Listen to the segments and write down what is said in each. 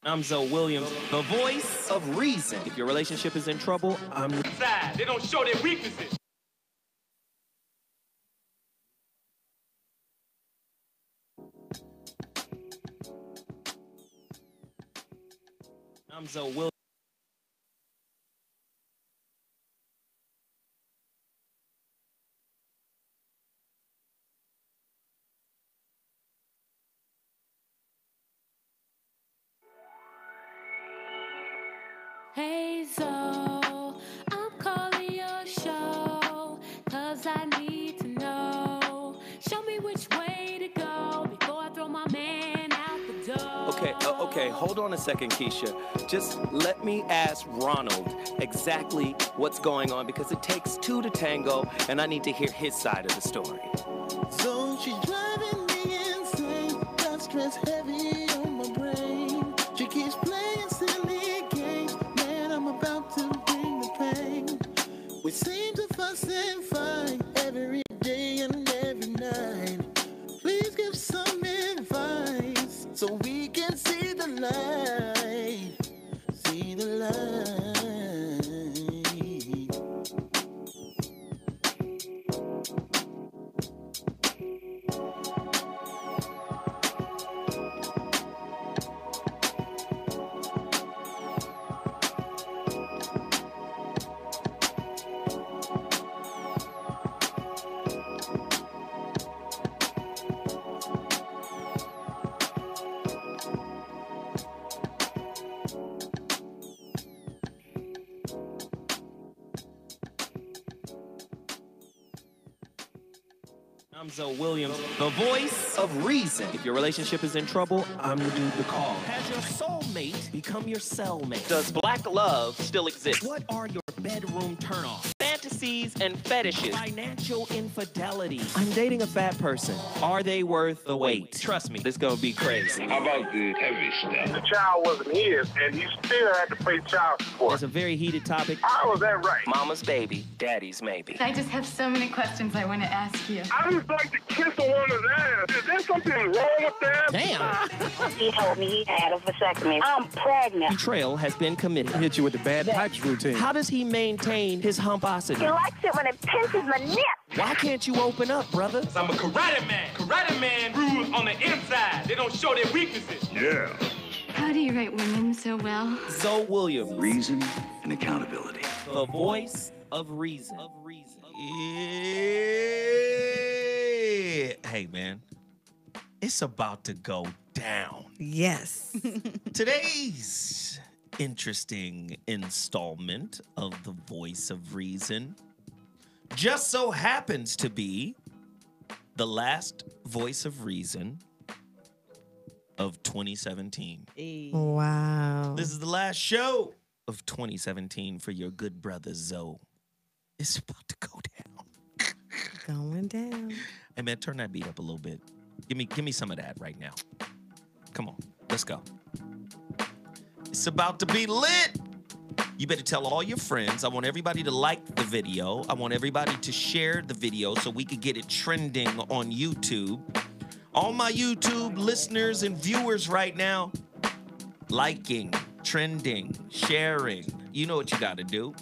I'm Zoe Williams, the voice of reason. If your relationship is in trouble, I'm Side. They don't show their weaknesses. I'm Zoe Williams. Hey Zoe, I'm calling your show, 'cause I need to know. Show me which way to go before I throw my man out the door. Okay, hold on a second, Keisha. Just let me ask Ronald exactly what's going on, because it takes two to tango, and I need to hear his side of the story. So she's driving me insane, got stress heavy on my brain. She keeps playing silly games, man, I'm about to bring the pain. We seem to fuss and fight every day and every night. Please give some advice so we can see the light, see the light. I'm Zoe Williams, the voice of reason. If your relationship is in trouble, I'm the dude to call. Has your soulmate become your cellmate? Does black love still exist? What are your bedroom turnoffs? Fantasies and fetishes. Financial infidelity. I'm dating a fat person. Are they worth the wait? Trust me, this gonna be crazy. How about the heavy stuff? The child wasn't his, and he still had to pay child support. It's a very heated topic. How was that right? Mama's baby, daddy's maybe. I just have so many questions I want to ask you. I just like to kiss a woman's ass. Is there something wrong with that? Damn. He told me he had a vasectomy. I'm pregnant. Betrayal has been committed. Hit you with the bad pipes routine. How does he maintain his humposity? He likes it when it pinches my nip. Why can't you open up, brother? I'm a karate man. Karate man rules on the inside. They don't show their weaknesses. Yeah. How do you write women so well? Zoe Williams, Reason and accountability. the voice of reason. Yeah. Hey, man. It's about to go down. Yes. Today's interesting installment of The Voice of Reason just so happens to be the last Voice of Reason of 2017. Wow. This is the last show of 2017 for your good brother Zoe. It's about to go down. Going down. Hey man, turn that beat up a little bit. Give me some of that right now. Come on, let's go. It's about to be lit. You better tell all your friends. I want everybody to like the video. I want everybody to share the video so we could get it trending on YouTube. All my YouTube listeners and viewers right now, liking, trending, sharing. You know what you got to do.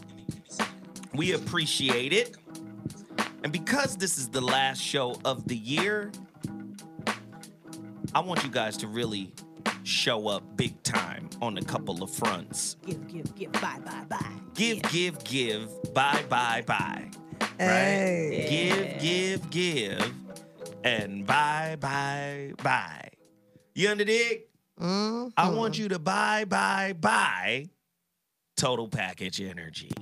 We appreciate it. And because this is the last show of the year, I want you guys to really show up big time on a couple of fronts. Give, bye, bye, bye. Give, bye, bye, bye. Hey. Right? Give, and bye, bye, bye. You under dig? Mm-hmm. I want you to buy Total Package Energy.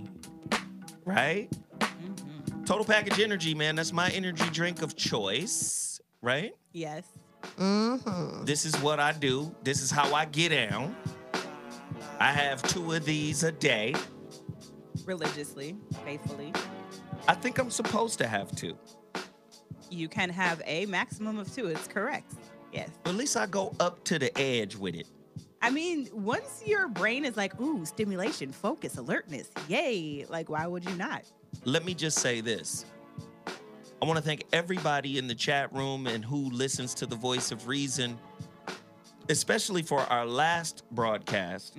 Right? Mm-hmm. Total Package Energy, man, that's my energy drink of choice, right? Yes. Mm-hmm. This is what I do. This is how I get down. I have 2 of these a day. Religiously, faithfully. I think I'm supposed to have 2. You can have a maximum of 2. It's correct. Yes. But at least I go up to the edge with it. I mean, once your brain is like, ooh, stimulation, focus, alertness, yay. Like, why would you not? Let me just say this. I want to thank everybody in the chat room and who listens to the Voice of Reason especially for our last broadcast,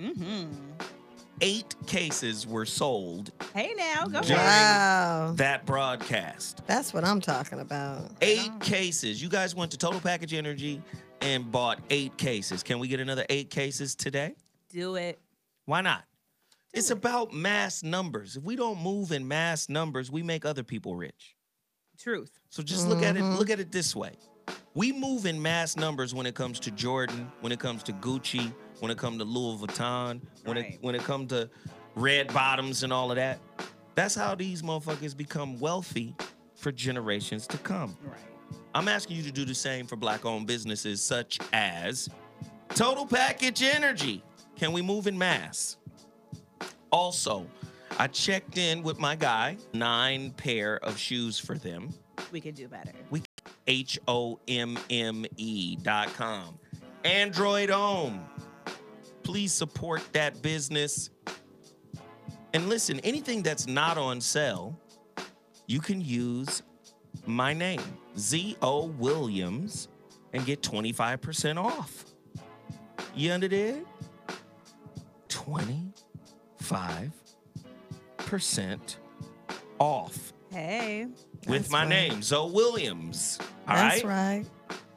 8 cases were sold Hey now, go during Wow. that broadcast. That's what I'm talking about. 8 cases. You guys went to Total Package Energy and bought 8 cases. Can we get another 8 cases today? Do it. Why not? It's about mass numbers. If we don't move in mass numbers, we make other people rich. Truth. So just look at it this way. We move in mass numbers when it comes to Jordan, when it comes to Gucci, when it comes to Louis Vuitton, when it comes to red bottoms and all of that. That's how these motherfuckers become wealthy for generations to come. Right. I'm asking you to do the same for black-owned businesses such as Total Package Energy. Can we move in mass? Also, I checked in with my guy, 9 pair of shoes for them. We could do better. HOMME.com. Android Home. Please support that business. And listen, anything that's not on sale, you can use my name, Z.O. Williams, and get 25% off. You understand? 25% off. Hey. With my name, Zoe Williams. All That's right?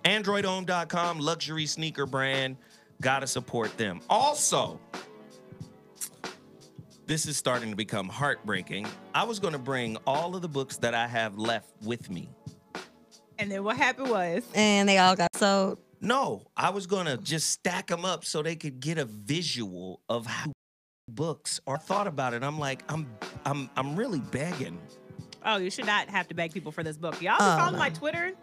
AndroidHome.com, luxury sneaker brand. Gotta support them. Also, this is starting to become heartbreaking. I was going to bring all of the books that I have left with me. And then what happened was? And they all got sold. No, I was going to just stack them up so they could get a visual of how books are. I thought about it. I'm like, I'm really begging. Oh, you should not have to beg people for this book. Y'all be following my Twitter,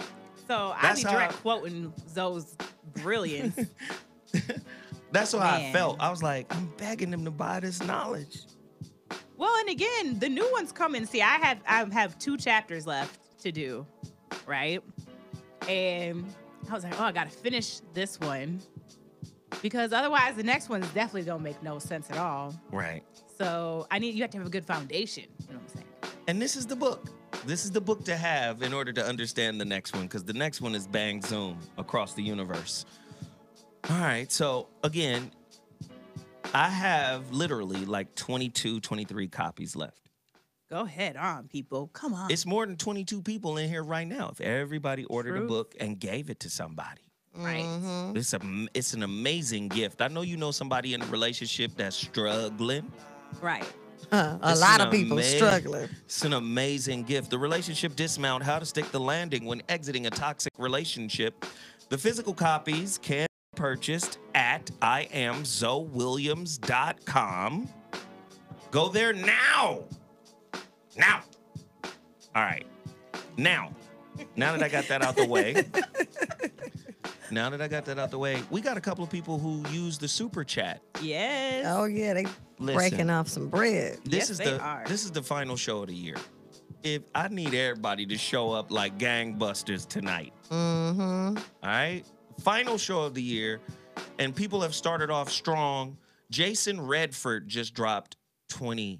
so I be direct quoting Zoe's brilliance. That's how I felt. I was like, I'm begging them to buy this knowledge. Well, and again, the new ones coming. See, I have 2 chapters left to do, right? And I was like, oh, I got to finish this one because otherwise the next one's definitely don't make no sense at all. Right. So you have to have a good foundation. You know what I'm saying? And this is the book. This is the book to have in order to understand the next one, because the next one is Bang Zoom across the universe. All right. So again, I have literally like 22, 23 copies left. Go ahead on, people. Come on. It's more than 22 people in here right now. If everybody ordered a book and gave it to somebody. Right. It's an amazing gift. I know you know somebody in a relationship that's struggling. Right. A lot of people struggling. It's an amazing gift. The Relationship Dismount, How to Stick the Landing When Exiting a Toxic Relationship. The physical copies can be purchased at IamZoeWilliams.com. Go there now. Now. All right. Now that I got that out the way. We got a couple of people who use the super chat. Yes. Oh yeah, they breaking off some bread. This is the final show of the year. If I need everybody to show up like gangbusters tonight. All right? Final show of the year, and people have started off strong. Jason Redford just dropped $20.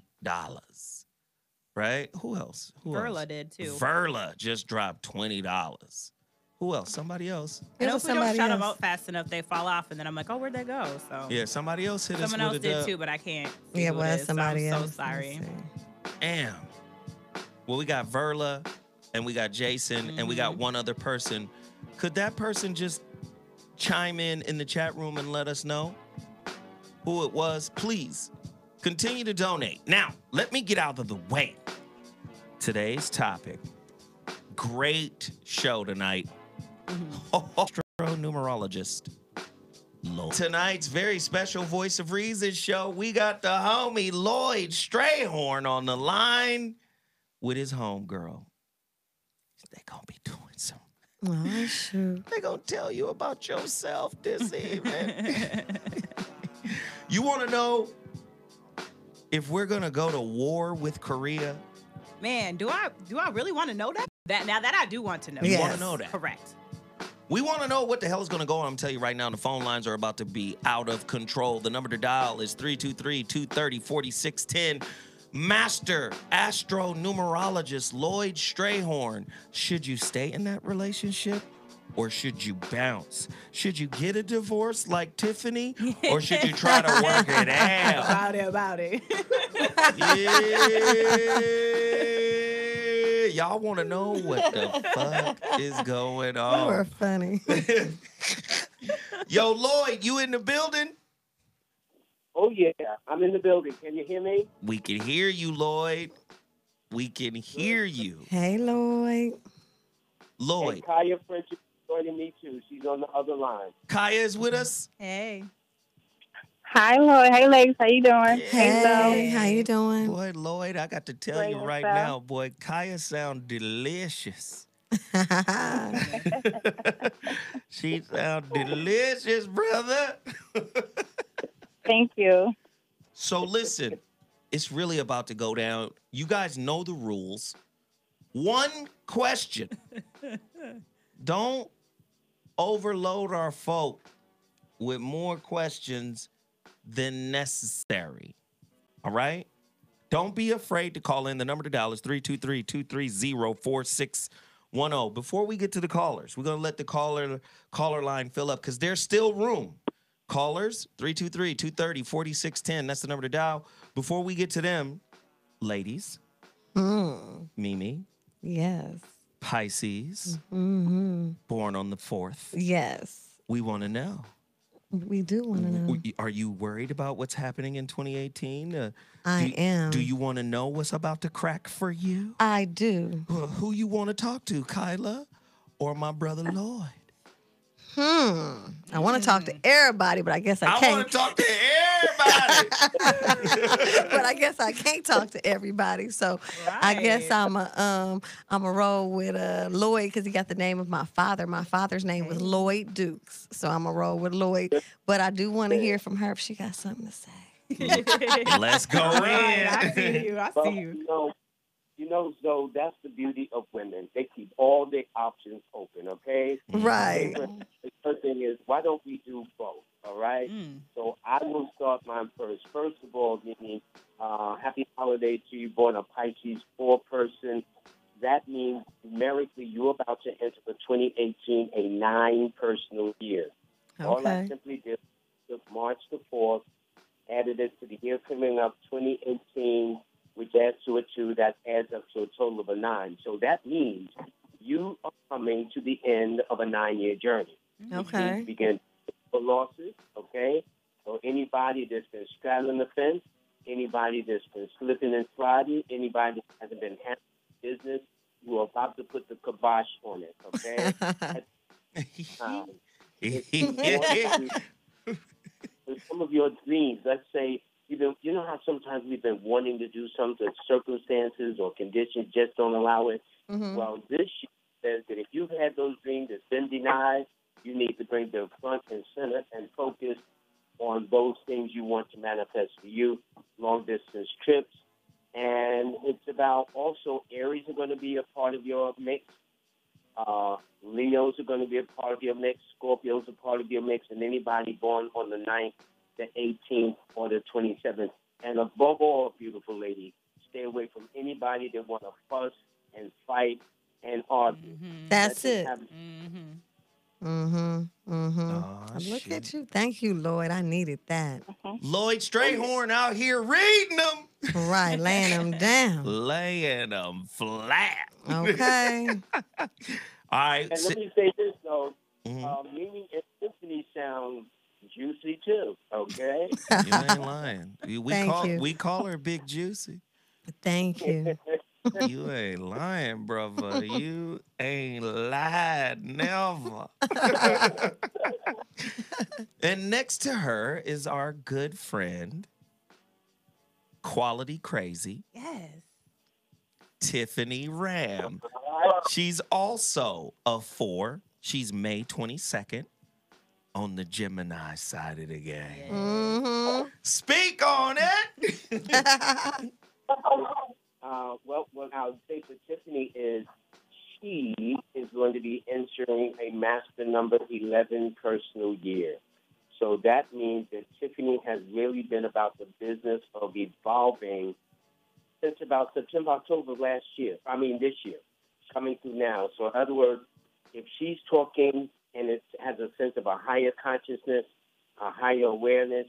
Right? Who else? Verla did too. Verla just dropped $20. Who else? Somebody else. And if we don't shout them out fast enough, they fall off, and then I'm like, oh, where'd they go? So yeah, somebody else hit us. Someone else did too, but I can't. Yeah, well, somebody else. I'm so sorry. Damn. Well, we got Verla, and we got Jason, and we got one other person. Could that person just chime in the chat room and let us know who it was? Please continue to donate. Now, let me get out of the way. Today's topic. Great show tonight. Astro-Numerologist Lloyd. Tonight's very special Voice of Reason show, we got the homie Lloyd Strayhorn on the line with his homegirl. They gonna be doing some. Oh, shoot. They gonna tell you about yourself this evening. You wanna know if we're gonna go to war with Korea? Man, do I really want to know that? Now that I do want to know. You want to know that? Correct. We want to know what the hell is going to go on. I'm telling you right now, the phone lines are about to be out of control. The number to dial is 323-230-4610. Master Astro-Numerologist Lloyd Strayhorn. Should you stay in that relationship or should you bounce? Should you get a divorce like Tiffany, or should you try to work it out? About it. Yeah. Y'all want to know what the fuck is going on? You are funny. Yo, Lloyd, you in the building? Oh, yeah. I'm in the building. Can you hear me? We can hear you, Lloyd. We can hear you. Hey, Lloyd. Lloyd. Hey, Kaya French is joining me, too. She's on the other line. Kaya is with us. Hey. Hi, Lloyd. Hey, ladies. How you doing? Hey, how you doing? Boy, Lloyd, I got to tell you right now, boy, Kaya sound delicious. She sound delicious, brother. Thank you. So listen, it's really about to go down. You guys know the rules. One question. Don't overload our folk with more questions than necessary. All right? Don't be afraid to call in. The number to dial is 323-230-4610. Before we get to the callers, we're going to let the caller line fill up because there's still room. Callers, 323-230-4610. That's the number to dial. Before we get to them, ladies, Mimi. Yes. Pisces. Mm-hmm. Born on the 4th. Yes. We want to know. We do want to know. Are you worried about what's happening in 2018? I am. Do you want to know what's about to crack for you? I do. Who you want to talk to, Kyla or my brother Lloyd? I want to talk to everybody, but I guess I can't. I want to talk to everybody. But I guess I can't talk to everybody. So I guess I'm a roll with Lloyd because he got the name of my father. My father's name was Lloyd Dukes. So I'm a roll with Lloyd. But I do want to hear from her if she got something to say. Let's go in. I see you. I see you. You know, Zoe, that's the beauty of women. They keep all their options open, okay? Right. The first thing is, why don't we do both, all right? So I will start mine first. First of all, Mimi, happy holiday to you, born a Pisces 4 person. That means numerically you're about to enter the 2018 a 9 personal year. Okay. All I simply did was March the 4th, added it to the year coming up, 2018, which adds to it 2, that adds up to a total of a 9. So that means you are coming to the end of a 9-year journey. Okay. You begin for losses, okay? So anybody that's been straddling the fence, anybody that's been slipping and sliding, anybody that hasn't been handling business, you are about to put the kibosh on it, okay? Some of your dreams, let's say, you know how sometimes we've been wanting to do something, circumstances or conditions just don't allow it? Mm-hmm. Well, this year says that if you've had those dreams that's been denied, you need to bring them front and center and focus on those things you want to manifest for you, long-distance trips. And it's about also Aries are going to be a part of your mix. Leos are going to be a part of your mix. Scorpios are part of your mix. And anybody born on the 9th, the 18th, or the 27th. And above all, beautiful lady, stay away from anybody that want to fuss and fight and argue. That's it. Oh, Look shit. at you. Thank you, Lloyd. I needed that. Lloyd Strayhorn out here reading them. Right, laying them down. Laying them flat. Okay. All right. And let me say this, though. Mimi and Tiffany sound juicy, too, okay? You ain't lying. Thank you. We call her Big Juicy. Thank you. You ain't lying, brother. You ain't lied, never. And next to her is our good friend, Quality Crazy. Yes. Tiffany Ram. She's also a 4. She's May 22nd on the Gemini side of the game. Mm-hmm. Speak on it. Well, what I would say for Tiffany is she is going to be entering a master number 11 personal year. So that means that Tiffany has really been about the business of evolving since about September, October of last year. I mean, this year. Coming through now. So in other words, if she's talking and it has a sense of a higher consciousness, a higher awareness,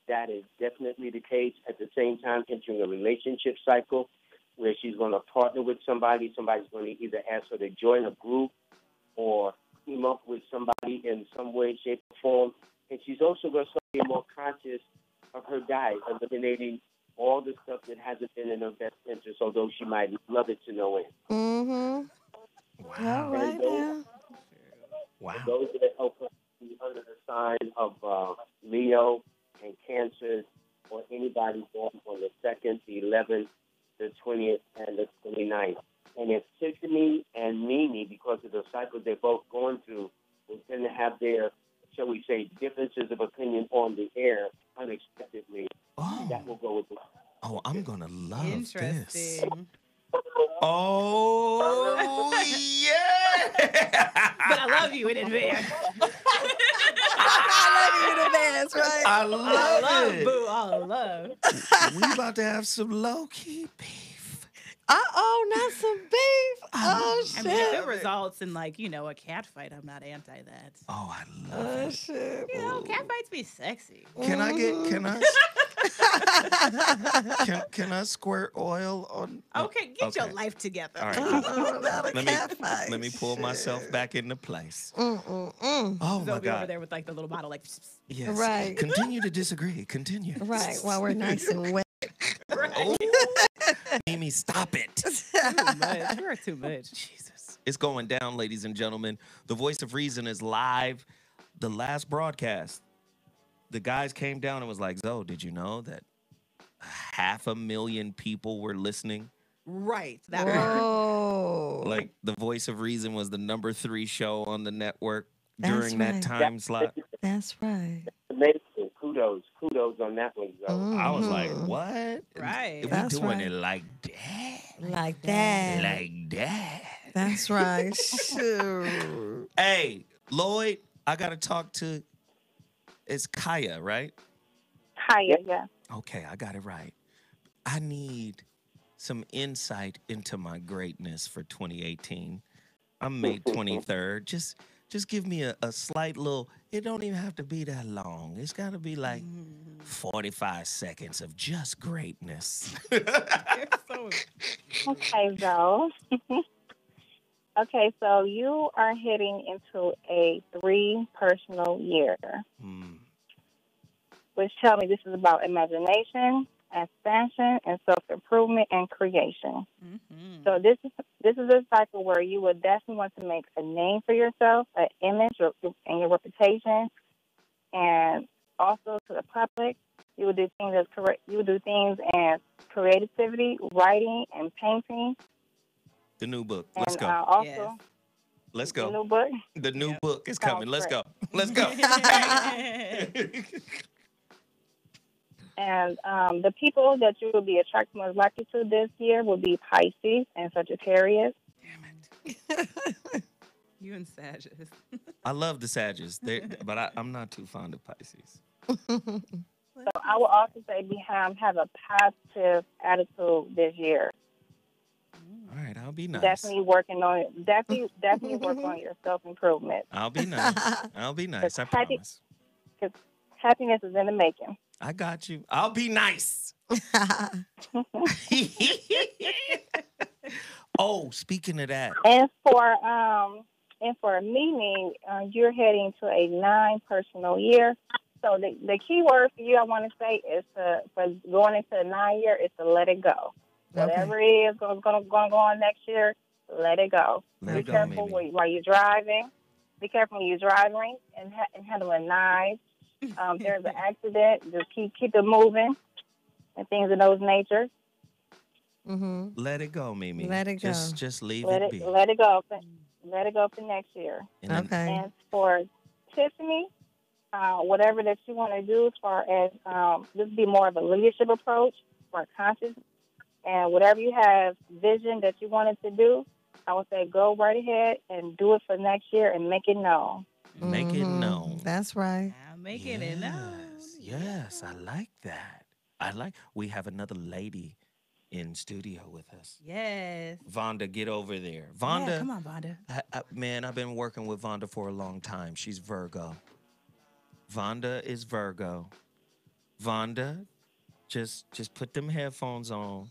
that is definitely the case. At the same time, entering a relationship cycle where she's going to partner with somebody. Somebody's going to either ask her to join a group or team up with somebody in some way, shape, or form. And she's also going to start being more conscious of her diet, eliminating all the stuff that hasn't been in her best interest, although she might love it to no end. Mm-hmm. Wow. All right now. Wow. Those that help us be under the sign of Leo and Cancer, or anybody born on the 2nd, the 11th, the 20th, and the 29th. And if Tiffany and Mimi, because of the cycles they're both going through, will tend to have their, shall we say, differences of opinion on the air unexpectedly, that will go with the... Oh, I'm going to love this. Interesting. Oh, yeah. But I love you in advance. I love you in advance, right? I love it. Boo, all love. We about to have some low-key beef. Uh-oh, not some beef. Oh, shit. I mean, if it results in, like, you know, a cat fight, I'm not anti that. Oh, I love it. Shit. You know, cat fights be sexy. Can I squirt oil on? Okay, get your life together. All right. Not a cat fight. Let me pull myself back into place. Oh, my Be over God. there with, like, the little bottle, like... Yes. Right. Continue to disagree. Continue. Right, while we're nice and wet. Oh, Mimi, stop it. Too much. You're too much. Jesus. It's going down, ladies and gentlemen. The Voice of Reason is live. The last broadcast, the guys came down and was like, Zoe, did you know that 500,000 people were listening? Right. That Whoa. Like, the Voice of Reason was the #3 show on the network That's during that right. time slot. That's right. Amazing. Kudos on that one, Zoe. I was like, what? Right. We That's doing right. it like that. Like that. Like that. That's right. Shoot. Hey, Lloyd, I got to talk to, it's Kaya, right? Kaya, yeah. Okay, I got it right. I need some insight into my greatness for 2018. I'm May 23rd. Just give me a slight little, it don't even have to be that long. It's got to be like 45 seconds of just greatness. Okay, Zoe. Okay, so you are heading into a 3 personal year, which tell me this is about imagination, expansion, and self-improvement and creation. Mm-hmm. So this is a cycle where you would definitely want to make a name for yourself, an image, and your reputation, and also to the public. You would do things as correct. You would do things as creativity, writing, and painting. The new book. And, Let's go. Also, Let's go. the new book. The new book is Sounds coming. Let's great. go. Let's go. And the people that you will be attracted most likely to this year will be Pisces and Sagittarius. Damn it. You and Sagittarius. I love the Sagittarius, but I'm not too fond of Pisces. So I will also say have a positive attitude this year. All right, I'll be nice. Definitely working on it. Definitely work on your self-improvement. I'll be nice. I'll be nice. I promise. Because happiness is in the making. I got you. I'll be nice. Oh, speaking of that. And for Mimi, you're heading to a 9 personal year. So the key word for you, I want to say, is for going into the 9 year, is to let it go. Okay. Whatever it is going to go on next year, let it go. Be careful while you're driving. Be careful when you're driving and handling knives. There's an accident, just keep it moving and things of those nature. Mm-hmm. Let it go, Mimi. Let it go. Just leave Let it be. Let it go. Let it go for next year. Okay. And for Tiffany, whatever that you want to do as far as this would be more of a leadership approach, more conscious, and whatever you have vision that you wanted to do, I would say go right ahead and do it for next year and make it known. Make it known. That's right. I'm making it known. Yes, I like that. We have another lady in studio with us. Yes. Vonda, get over there. Vonda. Yeah, come on, Vonda. Man, I've been working with Vonda for a long time. She's Virgo. Vonda is Virgo. Vonda, just put them headphones on.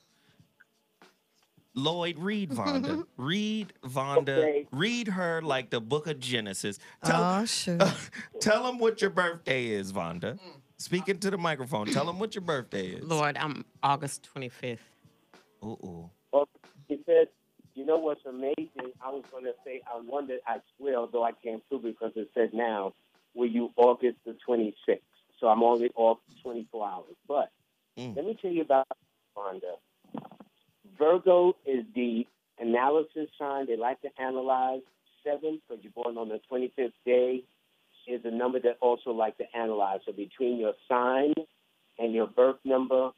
Lloyd, read Vonda. Read Vonda. Okay. Read her like the book of Genesis. Shoot. Tell them what your birthday is, Vonda. Speak into the microphone. Tell them what your birthday is. Lord, I'm August 25th. Uh-oh. Well, he said, you know what's amazing? I was going to say, I wondered, I swear, although I can't prove it because it said now, were you August the 26th? So I'm only off 24 hours. But let me tell you about Vonda. Virgo is the analysis sign. They like to analyze. 7, because you're born on the 25th day, is a number that also like to analyze. So between your sign and your birth number,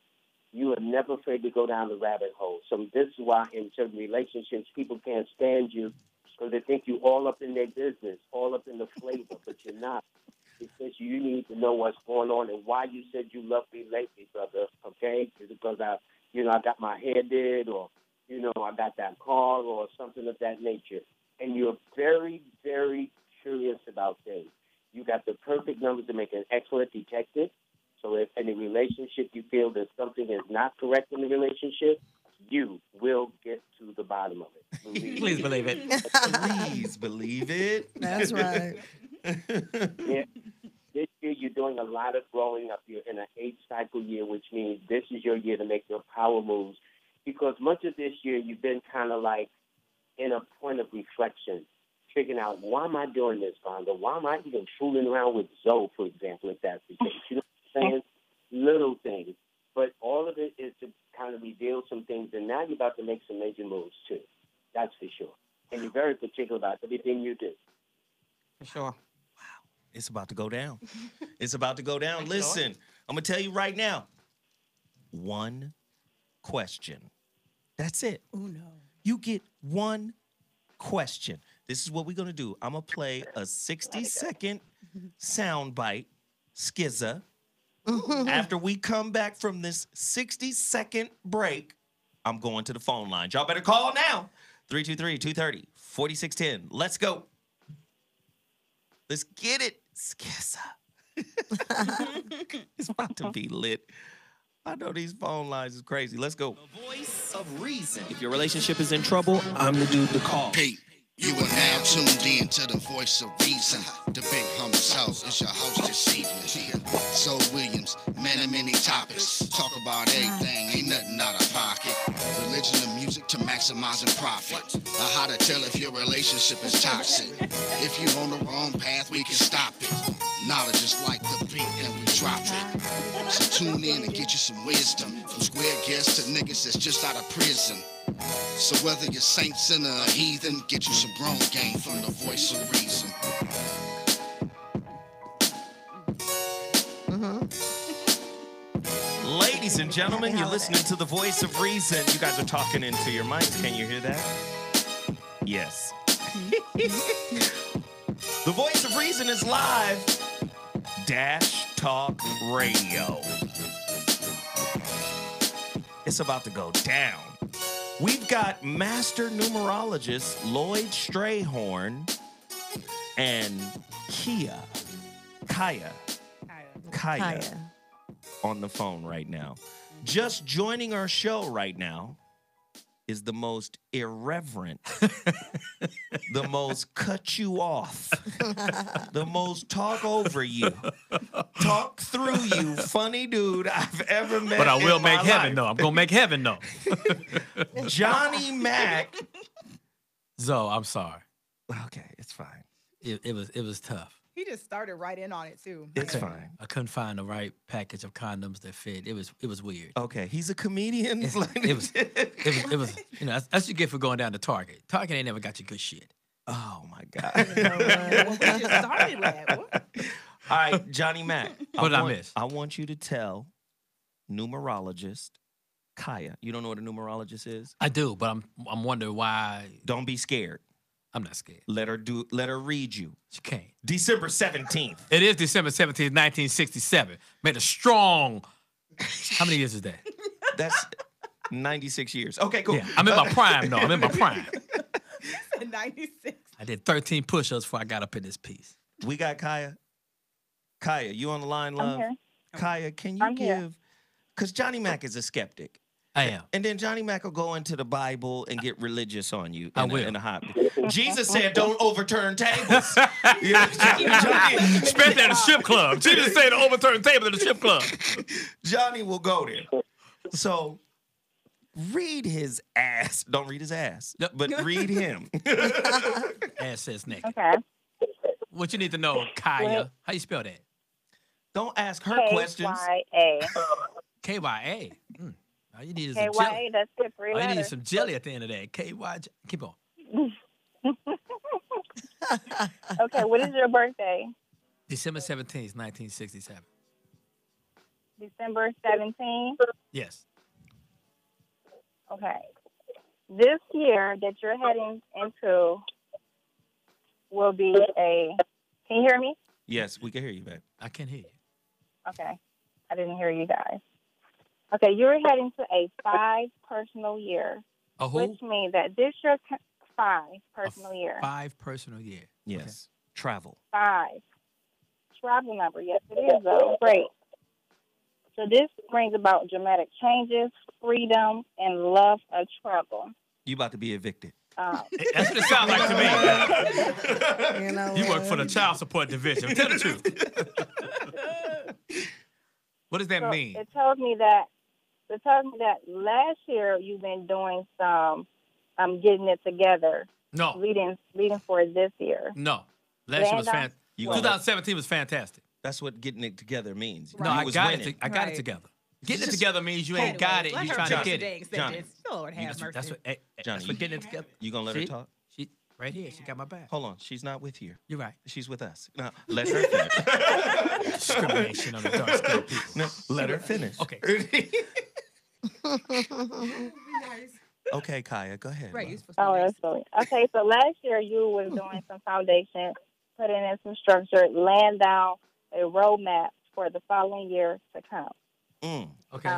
you are never afraid to go down the rabbit hole. So this is why in certain relationships, people can't stand you because they think you're all up in their business, all up in the flavor, but you're not. Because you need to know what's going on and why you said you love me lately, brother, okay? Is it because I got my hair did or, I got that car or something of that nature. And you're very, very curious about things. You got the perfect numbers to make an excellent detective. So if in a relationship you feel that something is not correct in the relationship, you will get to the bottom of it. Please believe it. Please believe it. That's right. Yeah. This year you're doing a lot of growing up. You're in an 8-cycle year, which means this is your year to make your power moves. Because much of this year you've been kind of like in a point of reflection, figuring out, why am I doing this, Vonda? Why am I even fooling around with Zoe, for example, if that's the case? You know what I'm saying? Little things. But all of it is to kind of reveal some things, and now you're about to make some major moves, too. That's for sure. And you're very particular about everything you do. For sure. It's about to go down. It's about to go down. Listen, I'm going to tell you right now. One question. That's it. Oh, no. You get one question. This is what we're going to do. I'm going to play a 60-second sound bite, skizza. After we come back from this 60-second break, I'm going to the phone line. Y'all better call now. 323-230-4610. Let's go. Let's get it, skizza. It's about to be lit. I know these phone lines is crazy. Let's go. The voice of reason. If your relationship is in trouble, I'm the dude to call. Pete, you are now tuned in to the voice of reason. The big homies house is your host this evening. So Williams, man of many topics. Talk about everything, ain't nothing out of pocket. Religion and music to maximizing profit. How to tell if your relationship is toxic. If you're on the wrong path, we can stop it. Knowledge is like the beat and we drop it. So tune in and get you some wisdom. From square guests to niggas that's just out of prison. So whether you're saint, sinner, or heathen, get you some grown game from the voice of reason. Ladies and gentlemen, you're listening to the voice of reason. You guys are talking into your mics. Can you hear that? Yes. The voice of reason is live. Dash Talk Radio. It's about to go down. We've got master numerologist Lloyd Strayhorn and Kaya on the phone right now. Just joining our show right now is the most irreverent, the most cut you off, the most talk over you, talk through you, funny dude I've ever met. But I will make heaven life. though. I'm gonna make heaven though. Johnny Mack. Zoe, I'm sorry. Okay, it's fine. It was tough. He just started right in on it, too. It's fine. I couldn't find the right package of condoms that fit. It was weird. Okay, he's a comedian. It was that's you get for going down to Target. Target ain't never got you good shit. Oh my God. Well, we just started with that. What? All right, Johnny Mack. What did I miss? I want you to tell numerologist Kaya. You don't know what a numerologist is? I do, but I'm wondering why. Don't be scared. I'm not scared. Let her read you. She can't. December 17th. It is December 17th, 1967. Made a strong. How many years is that? That's 96 years. Okay, cool. Yeah, I'm in my prime, though. I'm in my prime. 96. I did 13 push-ups before I got up in this piece. We got Kaya. Kaya, you on the line, love? I'm here. Kaya, can you give... Because Johnny Mack is a skeptic. I am. And then Johnny Mack will go into the Bible and get religious on you in a hot. Jesus said, don't overturn tables. Especially at a strip club. Jesus said to overturn table at a strip club. Johnny will go there. So read his ass. Don't read his ass, but read him. Ass says naked. Okay. What you need to know, Kaya. How you spell that? Don't ask her questions. K-Y-A. K-Y-A. All you need is some K-Y-A, jelly. that's it, 3 All you need letters. is some jelly at the end of that. K-Y. Keep on. Okay, what is your birthday? December 17th, 1967. December 17th? Yes. Okay. This year that you're heading into will be a... Can you hear me? Yes, we can hear you, babe. I can hear you. Okay. I didn't hear you guys. Okay, you're heading to a 5 personal year. A who? Which means that this year, 5 personal year. 5 personal year. Yes. Okay. Travel. 5. Travel number. Yes, it is, though. Great. So this brings about dramatic changes, freedom, and love of travel. You about to be evicted. That's what it sounds like to me. You know You work for the child support division. Tell the truth. What does that mean? It tells me that last year you've been doing some getting it together. No. Leading for this year. No. Last year was fantastic. 2017 was fantastic. That's what getting it together means. No, I got it. I got it together. Getting it together means you ain't got it. You trying to get it. Johnny. Lord have mercy. That's what. Johnny, that's what getting it together. You gonna let her talk? She right here. She got my back. Hold on. She's not with you. You're right. She's with us. No, let her finish. Discrimination on the dark skin people. No, let her finish. Okay. Okay, Kaya, go ahead. Right. That's funny. Okay, so last year you were doing some foundation, putting in some structure, laying down a roadmap for the following year to come. Okay.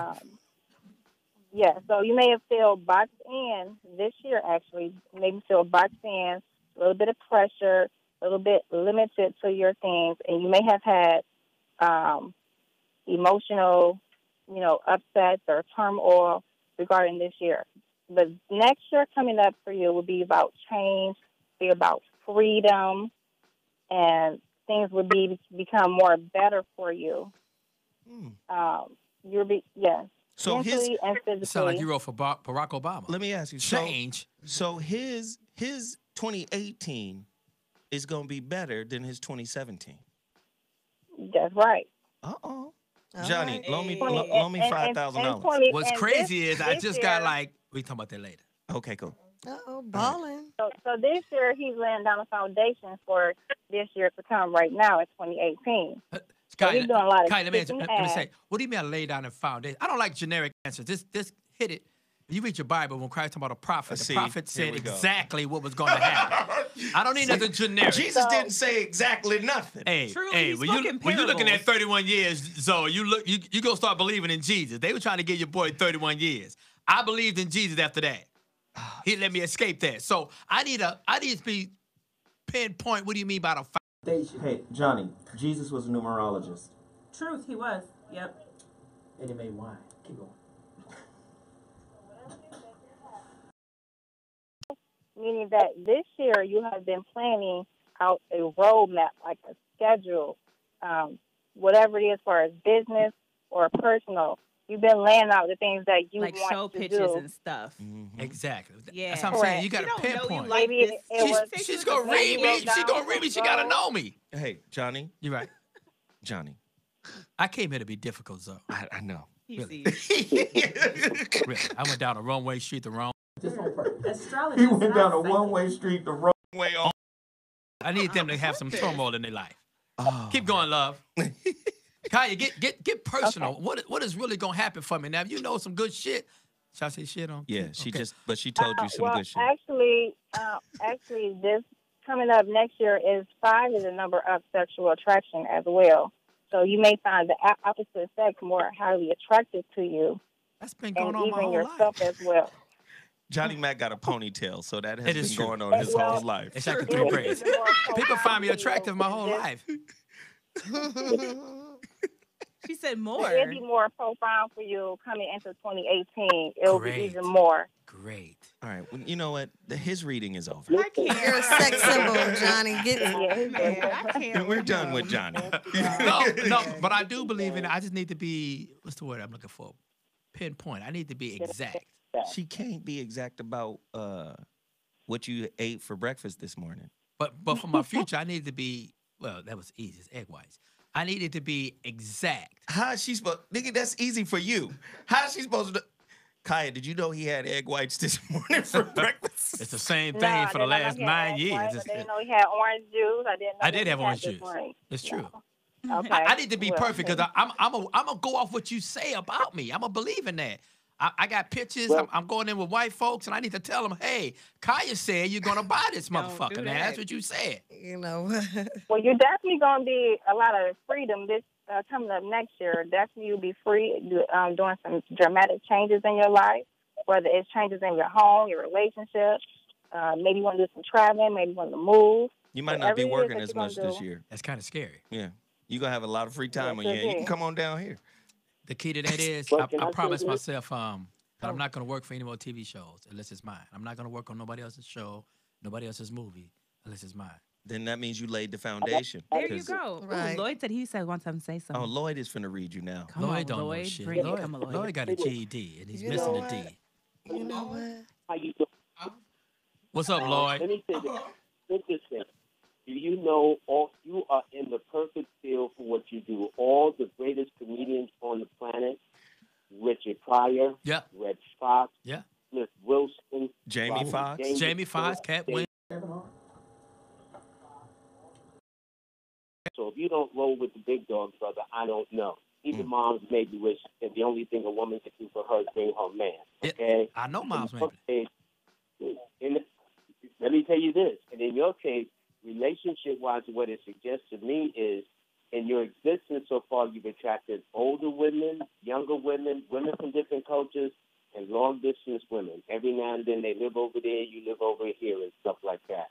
Yeah, so you may have felt boxed in this year, actually. Maybe feel boxed in, a little bit of pressure, a little bit limited to your things, and you may have had emotional, upsets or turmoil regarding this year. But next year coming up for you will be about change, be about freedom, and things would become more better for you. Yes. So mentally and physically. Sound like you wrote for Barack Obama. Let me ask you. Change. So his 2018 is gonna be better than his 2017. That's right. Johnny, loan me $5,000. What's crazy is I just got we talking about that later. Okay, cool. Balling. So this year he's laying down a foundation for this year to come. Right now, it's 2018. So he's doing a lot of let me ass. say, what do you mean I lay down a foundation? I don't like generic answers. This hit it. You read your Bible when Christ talking about a prophet. The prophet said exactly what was going to happen. I don't need nothing generic. Jesus didn't say exactly nothing. Hey, when you're looking at 31 years, Zoe, you gonna start believing in Jesus. They were trying to give your boy 31 years. I believed in Jesus after that. He let me escape that. So I need to be pinpoint. What do you mean by the foundation? Hey, Johnny, Jesus was a numerologist. Truth, he was. Yep. And he made wine. Keep going. Meaning that this year you have been planning out a roadmap, like a schedule, whatever it is, as far as business or personal. You've been laying out the things that you like want show to pitches do. and stuff. Exactly. Yeah. That's what I'm saying. You got to pinpoint. She's gonna read me. She's gonna read me. She gotta know me. Hey, Johnny. You're right. Johnny. I came here to be difficult, Zoe. I know. Really. Really. I went down a wrong-way street the wrong. Astrology. He went down a one-way street the wrong way on. I need them to have some turmoil in their life. Keep going, love. Kaya, get personal. Okay. What is really gonna happen for me now? If you know some good shit. Should I say shit on? Yeah, she told you some good shit. Actually, this coming up next year is 5 is a number of sexual attraction as well. So you may find the opposite sex more highly attractive to you That's been and going on my even whole yourself life. as well. Johnny Mack got a ponytail, so that It has is been true. going on his whole life. It's like a three braids. People find me attractive my whole life. She said more. It'll be more profound for you coming into 2018. It'll be Great. even more. Great. All right. Well, you know what? His reading is over. You're a sex symbol, Johnny. Get I can't. We're done with Johnny. No, but I do believe in it. I just need to be, what's the word I'm looking for? Pinpoint. I need to be exact. She can't be exact about what you ate for breakfast this morning. But for my future, I need to be, well, that was easy. It's egg whites. I needed to be exact. How is she supposed? Nigga, that's easy for you. How is she supposed to? Kaya, did you know he had egg whites this morning for breakfast? It's the same thing for the last 9 years. I didn't know he had orange juice. I didn't know I did have orange this juice. morning. It's true. Okay. I need to be Well, perfect because I'm gonna go off what you say about me. I'm gonna believe in that. I got pictures. I'm going in with white folks, and I need to tell them, hey, Kaya said you're gonna buy this motherfucker. Now that's what you said. You know. Well, you're definitely going to be a lot of freedom this coming up next year. Definitely you'll be free doing some dramatic changes in your life, whether it's changes in your home, your relationship. Maybe you want to do some traveling. Maybe you want to move. You might not be Whatever it is working that as you're much gonna this do. year. That's kind of scary. Yeah. You're going to have a lot of free time on Yes, you. it You can is. come on down here. The key to that is Well, I can I say promised this? myself that I'm not gonna work for any more TV shows unless it's mine. I'm not gonna work on nobody else's show, nobody else's movie unless it's mine. Then that means you laid the foundation. There you 'Cause- go. Ooh, Right. Lloyd said he said want to say something. Oh, Lloyd is finna read you now. Come Lloyd on, don't know Lloyd. shit. Bring it. Come on, Lloyd. Lloyd got a GED and he's You missing know a D. what? You know what? How you doing? What's up, Let Lloyd? me say this. Interesting. Do you know you are in the perfect field for what you do? All the greatest comedians on the planet, Richard Pryor, Yeah. Red Fox, Yeah. Smith Wilson, Jamie Robert Foxx. James, Jamie Foxx, Cat Win. So if you don't roll with the big dogs, brother, I don't know. Even moms maybe wish that the only thing a woman can do for her is bring her man. Okay? I know moms maybe. Okay. Let me tell you this. And in your case, relationship-wise, what it suggests to me is in your existence so far, you've attracted older women, younger women, women from different cultures, and long-distance women. Every now and then they live over there, you live over here, and stuff like that.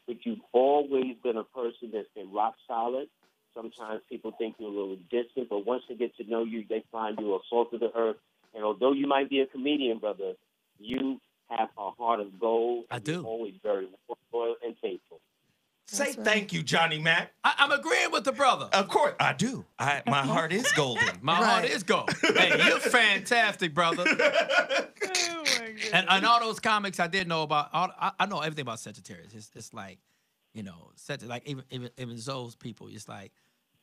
But you've always been a person that's been rock solid. Sometimes people think you're a little distant, but once they get to know you, they find you a salt of the earth. And although you might be a comedian, brother, you have a heart of gold. I do. You're always very loyal and faithful. Say thank you, Johnny Mack. I'm agreeing with the brother. Of course, I do. My heart is golden. My heart is gold. Hey, you're fantastic, brother. And all those comics I did know about, I know everything about Sagittarius. It's like, you know, like even Zoe's people. It's like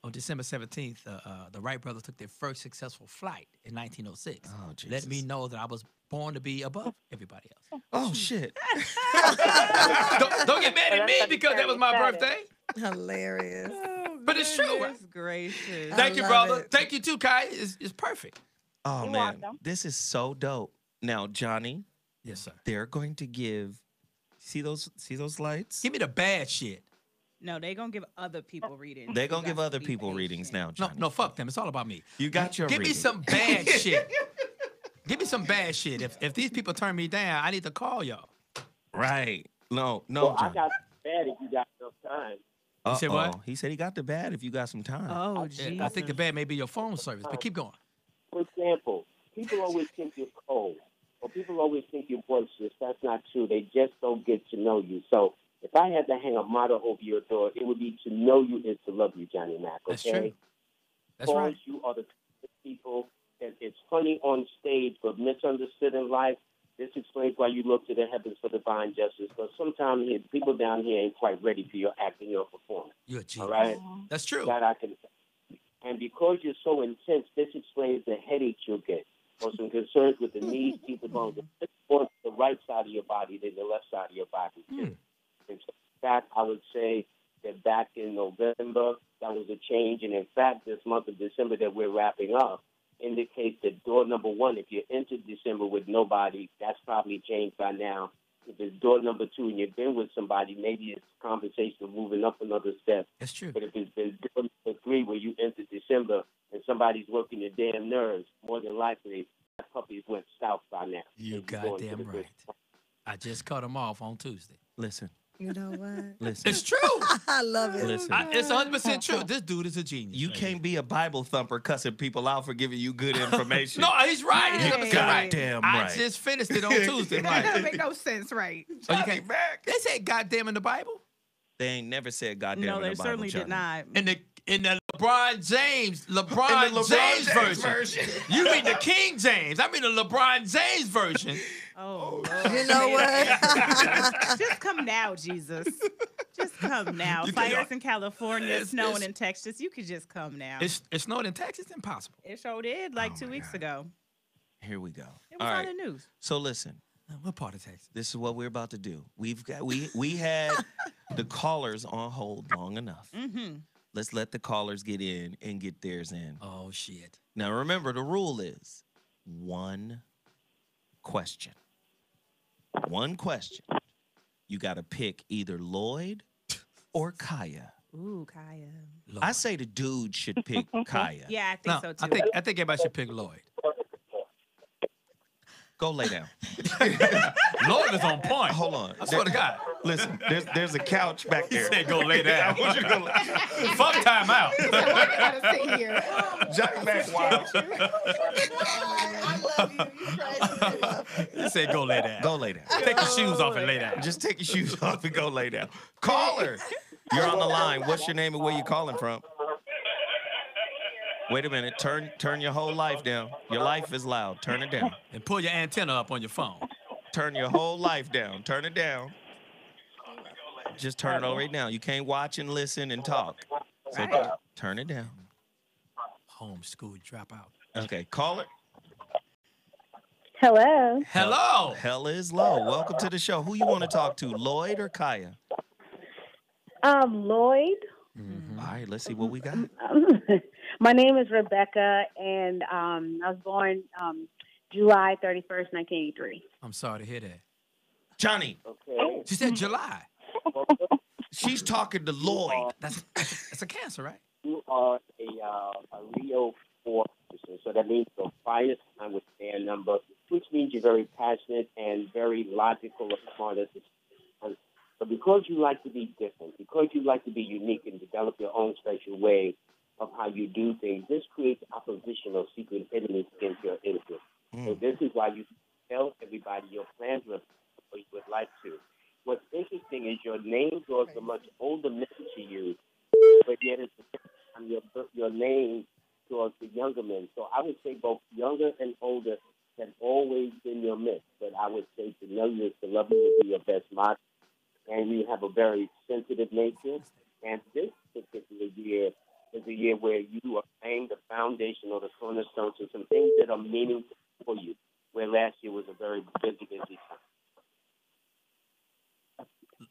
on December 17th, the Wright brothers took their first successful flight in 1906. Oh, Jesus. Let me know that I was born to be above everybody else. Oh, shit. Don't get mad at me because that was my birthday. Hilarious. But it's true. Goodness gracious. Thank you, love brother. it. Thank you too, Kai. It's perfect. Oh, You're man. welcome. This is so dope. Now, Johnny, Yes, sir. they're going to give, see those lights? Give me the bad shit. No, they gonna give other people readings. They're You going to give got to other be people patient. readings now, No, Johnny. no, fuck them. It's all about me. You got your Give reading. me some bad shit. Give me some bad shit. If these people turn me down, I need to call y'all. Right. No, Well, I Johnny. got bad if you got enough time. You said what? Uh-oh. He said he got the bad if you got some time. Oh, Yeah, geez. I think the bad may be your phone service, but keep going. For example, people always think you're cold, or people always think you're boisterous. That's not true. They just don't get to know you. So if I had to hang a motto over your door, it would be to know you is to love you, Johnny Mack. Okay? That's true. That's Because right. you are the people that it's funny on stage, but misunderstood in life. This explains why you look to the heavens for divine justice. Because sometimes people down here ain't quite ready for your acting, your performance. You're a genius. All right? That's true. That I can. And because you're so intense, this explains the headaches you'll get, or some concerns with the knees, teeth, and bones. It's more the right side of your body than the left side of your body, too. And so that, I would say that back in November, that was a change. And in fact, this month of December that we're wrapping up indicates that door number one, if you entered December with nobody, that's probably changed by now. If it's door number two and you've been with somebody, maybe it's conversation of moving up another step. That's true. But if it's been door number three where you entered December and somebody's working your damn nerves, more than likely puppies went south by now. You goddamn right. I just cut them off on Tuesday. Listen. You know what? Listen. It's true. I love it. Listen. It's 100% true. This dude is a genius. You can't be a Bible thumper cussing people out for giving you good information. No, he's right. He's 100% right. Goddamn I right. just finished it on Tuesday. That doesn't Like, make no sense, right? oh, you can't. They said goddamn in the Bible. They ain't never said goddamn No, in they the Bible, certainly Johnny. did not. In the LeBron James James version. You mean the King James? I mean the LeBron James version. Oh, You know what? Just come now, Jesus. Just come now. You Fires can't- in California, snowing in Texas. You could just come now. It snowed in Texas? Impossible. It sure did, like 2 weeks ago. Here we go. It was All on right. the news. So listen. What part of Texas? This is what we're about to do. We had the callers on hold long enough. Mm-hmm. Let's let the callers get in and get theirs in. Oh shit. Now remember, the rule is one question. One question. You got to pick either Lloyd or Kaya. Ooh, Kaya. I say the dude should pick Kaya. Yeah, I think so too. I think everybody should pick Lloyd. Go lay down. Lloyd is on point. Hold on. I swear to God. Listen, there's a couch back there. He said go lay down. I want you to go lay. Fuck time out. Johnny Mack wild. He said go lay down. Go lay down. Take your shoes off and lay down. Just take your shoes off and go lay down. Caller, you're on the line. What's your name and where you calling from? Wait a minute. Turn your whole life down. Your life is loud. Turn it down. And pull your antenna up on your phone. Turn your whole life down. Turn it down. Just turn it all right now. You can't watch and listen and talk. So turn it down. Homeschool dropout. Okay, caller. Hello. Hello. Hell is low. Welcome to the show. Who you want to talk to, Lloyd or Kaya? Lloyd. Mm-hmm. All right, let's see what we got. My name is Rebecca, and I was born July 31st, 1983. I'm sorry to hear that. Johnny. Okay. She said July. She's talking to Lloyd. That's a Cancer, right? You are a Leo 4 person, so that means your fire sign with their number, which means you're very passionate and very logical and smart as a but because you like to be different, because you like to be unique and develop your own special way of how you do things, this creates opposition or secret enemies against your interest. So this is why you tell everybody your plans with what you would like to. What's interesting is your name draws a much older men to you, but yet at the same time your name draws the younger men. So I would say both younger and older have always been your mix, but I would say to know you is to love you would be your best model. And you have a very sensitive nature. And this particular year is a year where you are laying the foundation or the cornerstone to some things that are meaningful for you, where last year was a very busy time.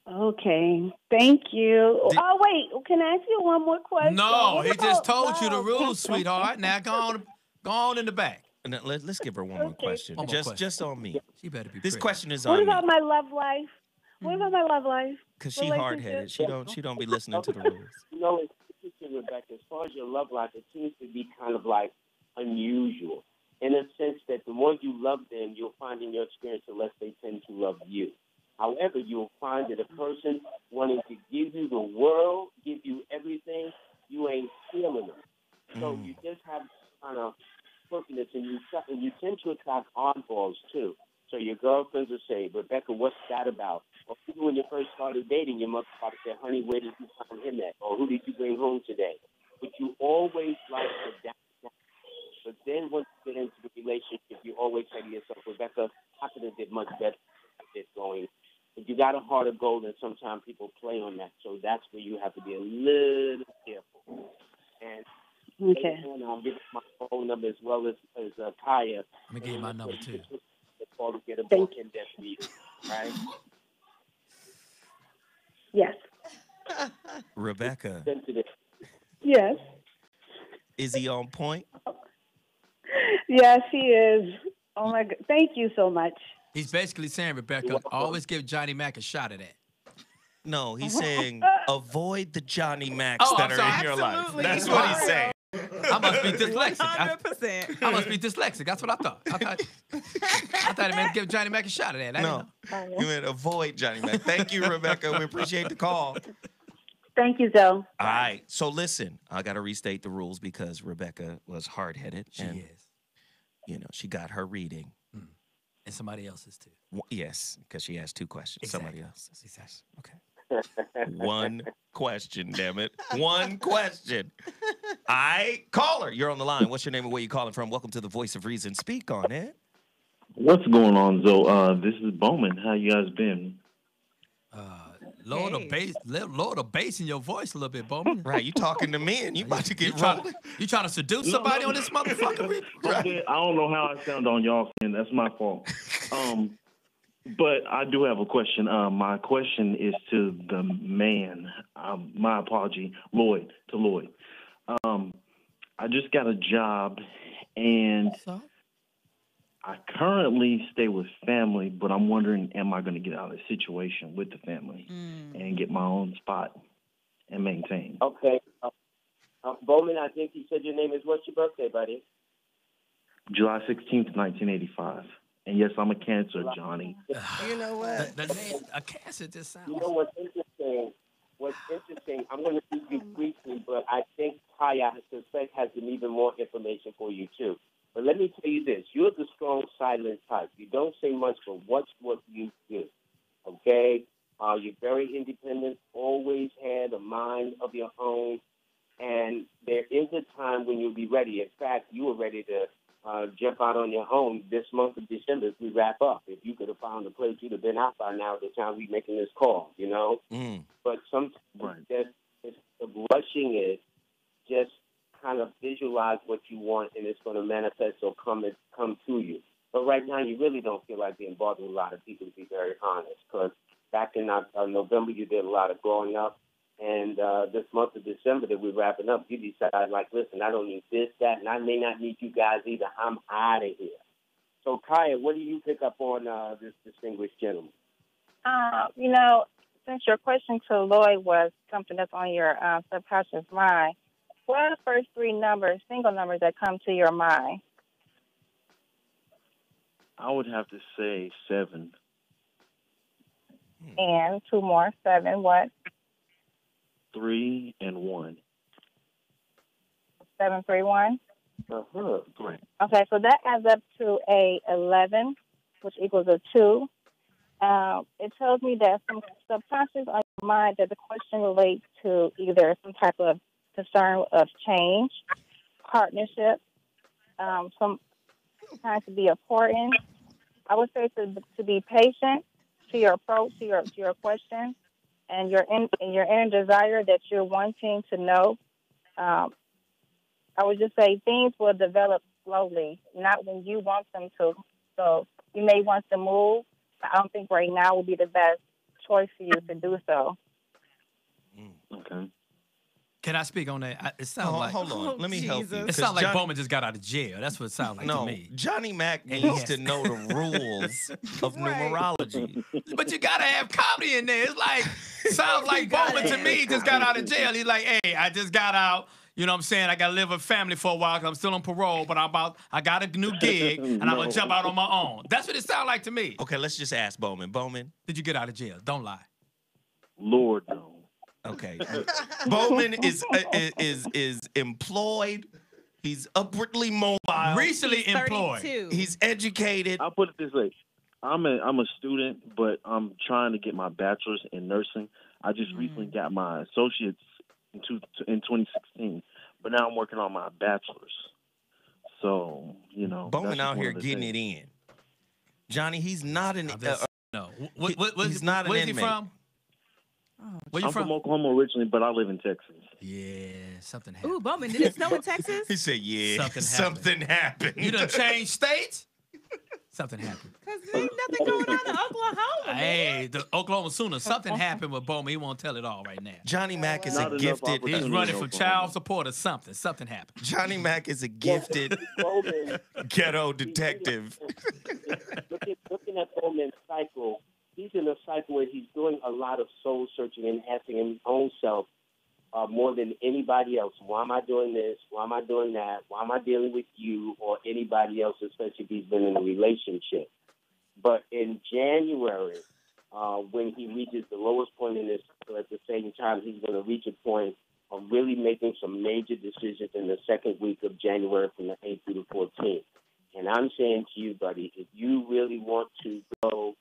Okay. Thank you. Wait. Can I ask you one more question? No, he just told you the rules, sweetheart. Now go on in the back. And let's give her one more question. One more question. Just on me. She better be This pretty. question is What on me. about my love life? What about my love life? Because she hard-headed. She don't be listening to the rules. You know, it's interesting, Rebecca, as far as your love life, it seems to be kind of like unusual in a sense that the more you love them, you'll find in your experience the less they tend to love you. However, you'll find that a person wanting to give you the world, give you everything, you ain't feeling them. So you just have kind of quirkiness, and you tend to attract oddballs, too. So your girlfriends will say, Rebecca, what's that about? Or even when you first started dating, your mother probably say, honey, where did you find him at? Or who did you bring home today? But you always like the down. But then once you get into the relationship, you always say to yourself, Rebecca, I could have did much better at this going. But you got a heart of gold, and sometimes people play on that. So that's where you have to be a little careful. And okay. I'll give my phone number as well as Kaya. I'm going to give you my number, too. To get a book in depth read, right? Yes. Rebecca. Yes. Is he on point? Yes, he is. Oh my God! Thank you so much. He's basically saying, Rebecca, always give Johnny Mack a shot at that. No, he's saying avoid the Johnny Macks Oh, that I'm are sorry. in your life. Absolutely. That's what he's saying. I must be dyslexic. 100%. I must be dyslexic. That's what I thought. I thought it meant give Johnny Mack a shot at that. I No, you meant avoid Johnny Mack. Thank you, Rebecca. We appreciate the call. Thank you, Joe. All right. So listen, I got to restate the rules because Rebecca was hard-headed. She is. You know, she got her reading. And somebody else's too. Yes, because she asked 2 questions. Exactly. Somebody else's. Exactly. Okay. 1 question, damn it. 1 question. Caller, you're on the line. What's your name and where you calling from? Welcome to the Voice of Reason. Speak on it. What's going on, Zoe? This is Bowman. How you guys been? Lower the bass in your voice a little bit, Bowman. Right, you talking to me and you about to get rolling. You trying to seduce somebody on this motherfucker? Okay, I don't know how I sound on y'all, and that's my fault. But I do have a question. My question is to the man. My apology, Lloyd. I just got a job, and I currently stay with family, but I'm wondering, am I going to get out of the situation with the family and get my own spot and maintain? Okay. Bowman, I think you said your name is, what's your birthday, buddy? July 16th, 1985. And yes, I'm a Cancer, Johnny. You know what? The name, a Cancer just sounds. You know what's interesting? I'm going to speak you briefly, but I think Kaya, I suspect, has some even more information for you, too. But let me tell you this. You're the strong, silent type. You don't say much, but what's what you do, okay? You're very independent, always had a mind of your own, and there is a time when you'll be ready. In fact, you were ready to jump out on your own this month of December as we wrap up. If you could have found a place, you'd have been out by now at the time we're making this call, you know? But sometimes just rushing it, just kind of visualize what you want, and it's going to manifest or come to you. But right now, you really don't feel like being bothered with a lot of people, to be very honest, because back in November, you did a lot of growing up, and this month of December that we're wrapping up, you decided, like, listen, I don't need this, that, and I may not need you guys either. I'm out of here. So, Kaya, what do you pick up on this distinguished gentleman? You know, since your question to Lloyd was something that's on your subconscious mind, what are the first 3 numbers, single numbers, that come to your mind? I would have to say 7. And 2 more. 7, what? 3 and 1. 731? Correct. Okay, so that adds up to a 11, which equals a 2. It tells me that some subconscious on your mind that the question relates to either some type of concern of change, partnership, some kind to be important. I would say to be patient to your approach to your question, and your inner desire that you're wanting to know. I would just say things will develop slowly, not when you want them to. So you may want to move, but I don't think right now would be the best choice for you to do so. Okay. Can I speak on that? It sounds like. Hold on. Let me help you. It sounds like Bowman just got out of jail. That's what it sounds like to me. Johnny Mack needs to know the rules of numerology. But you gotta have comedy in there. It's like sounds like Bowman to me just got out of jail. He's like, hey, I just got out. You know what I'm saying? I gotta live with family for a while because I'm still on parole, but I got a new gig and I'm gonna jump out on my own. That's what it sounds like to me. Okay, let's just ask Bowman. Bowman, did you get out of jail? Don't lie. Lord, no. Okay. Bowman is employed. He's upwardly mobile. Recently employed. He's educated. I'll put it this way. I'm a student, but I'm trying to get my bachelor's in nursing. I just recently got my associate's in 2016, but now I'm working on my bachelor's. So, you know. Bowman out here getting it in. Johnny, he's not an... no. He's not an Where's he inmate. from? Where you I'm from Oklahoma originally, but I live in Texas. Yeah, something happened. Ooh, Bowman, did it snow in Texas? He said, yeah, Something happened. You done changed states? Something happened. Because there's nothing going on in Oklahoma, Hey, the Oklahoma Sooners. Something happened with Bowman. He won't tell it all right now. Johnny Mack is a gifted... He's running for child support or something. Something happened. Johnny Mack is a gifted ghetto detective. Looking at Bowman's cycle, he's in a cycle where he's doing a lot of soul searching and asking his own self, more than anybody else. Why am I doing this? Why am I doing that? Why am I dealing with you or anybody else, especially if he's been in a relationship? But in January, when he reaches the lowest point in this, at the same time, he's going to reach a point of really making some major decisions in the second week of January from the 8th through the 14th. And I'm saying to you, buddy, if you really want to go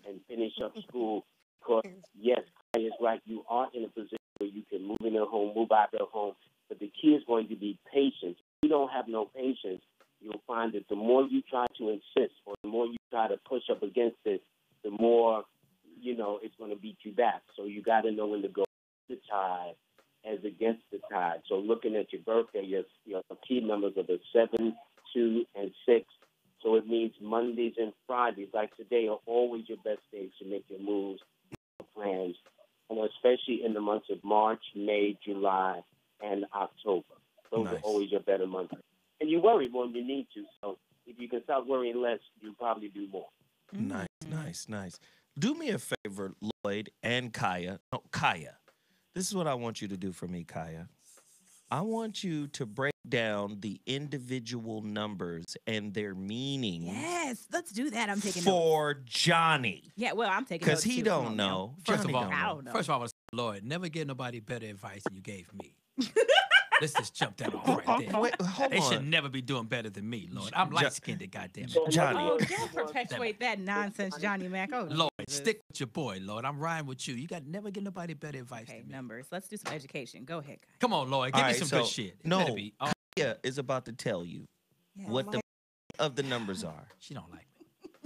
and finish up school, because, yes, it's right, you are in a position where you can move in their home, move out their home, but the key is going to be patience. If you don't have no patience, you'll find that the more you try to insist or the more you try to push up against it, the more, it's going to beat you back. So you got to know when to go the tide as against the tide. So looking at your birthday, your key numbers are the 7, 2, and 6. So it means Mondays and Fridays, like today, are always your best days to make your moves, your plans, and especially in the months of March, May, July, and October. Those are always your better months. And you worry more than you need to. So if you can start worrying less, you'll probably do more. Nice. Do me a favor, Lloyd and Kaya. No, Kaya. This is what I want you to do for me, Kaya. I want you to break down the individual numbers and their meaning. Yes, let's do that. I'm taking for Johnny. Yeah, well, I'm taking because notes he too. don't know. First of all, I don't know. I was Lloyd, never give nobody better advice than you gave me. Let's just jump that off right there. Wait, hold they on. should never be doing better than me, Lloyd. I'm light-skinned, goddamn it. Johnny. Oh, don't perpetuate that nonsense, Johnny Mack. Oh, Lloyd, stick with your boy, Lloyd. I'm riding with you. You got to never give nobody better advice than me. Numbers. Let's do some education. Go ahead, guys. Come on, Lloyd. Give me some good shit. No, Kaya is about to tell you what the of the numbers are. She don't like me.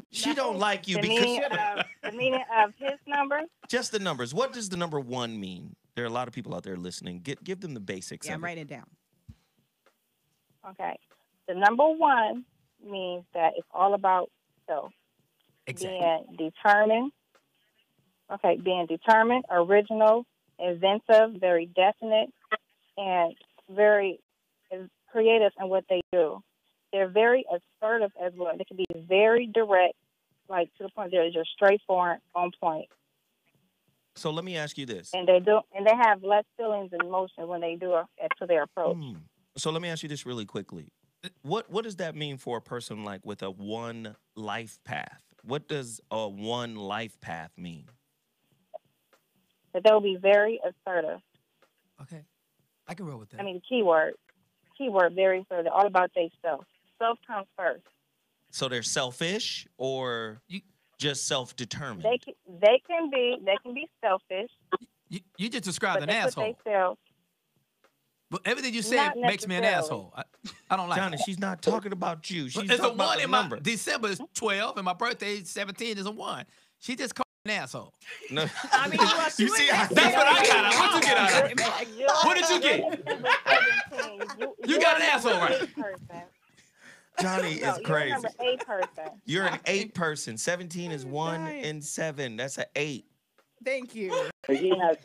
She don't like you the because the meaning of his numbers. Just the numbers. What does the number 1 mean? There are a lot of people out there listening. Give them the basics. Yeah, of I'm writing it down. Okay. The number 1 means that it's all about self. Exactly. Being determined. Okay, being determined, original, inventive, very definite, and very creative in what they do. They're very assertive as well. They can be very direct, like to the point they're just straightforward, on point. So let me ask you this. And they have less feelings and emotion when they do it to their approach. So let me ask you this really quickly. What does that mean for a person like with a 1 life path? What does a 1 life path mean? That they'll be very assertive. Okay. I can roll with that. I mean, keyword, very assertive. All about themselves. Self comes first. So they're selfish or just self-determined? They can be selfish. You just described an asshole. But everything you said makes me an asshole. I don't like Johnny, she's not talking about you. She's it's a talking about 1 the in number. my December is 12 and my birthday is 17 is a 1. She just called me an asshole. No. I mean, you see, that's what I got out. What you get out of it? What did you get? You got an asshole, right? Johnny is crazy. You're number 8 person. You're an 8 person. 17 is 1 and 7. That's an 8. Thank you. But he has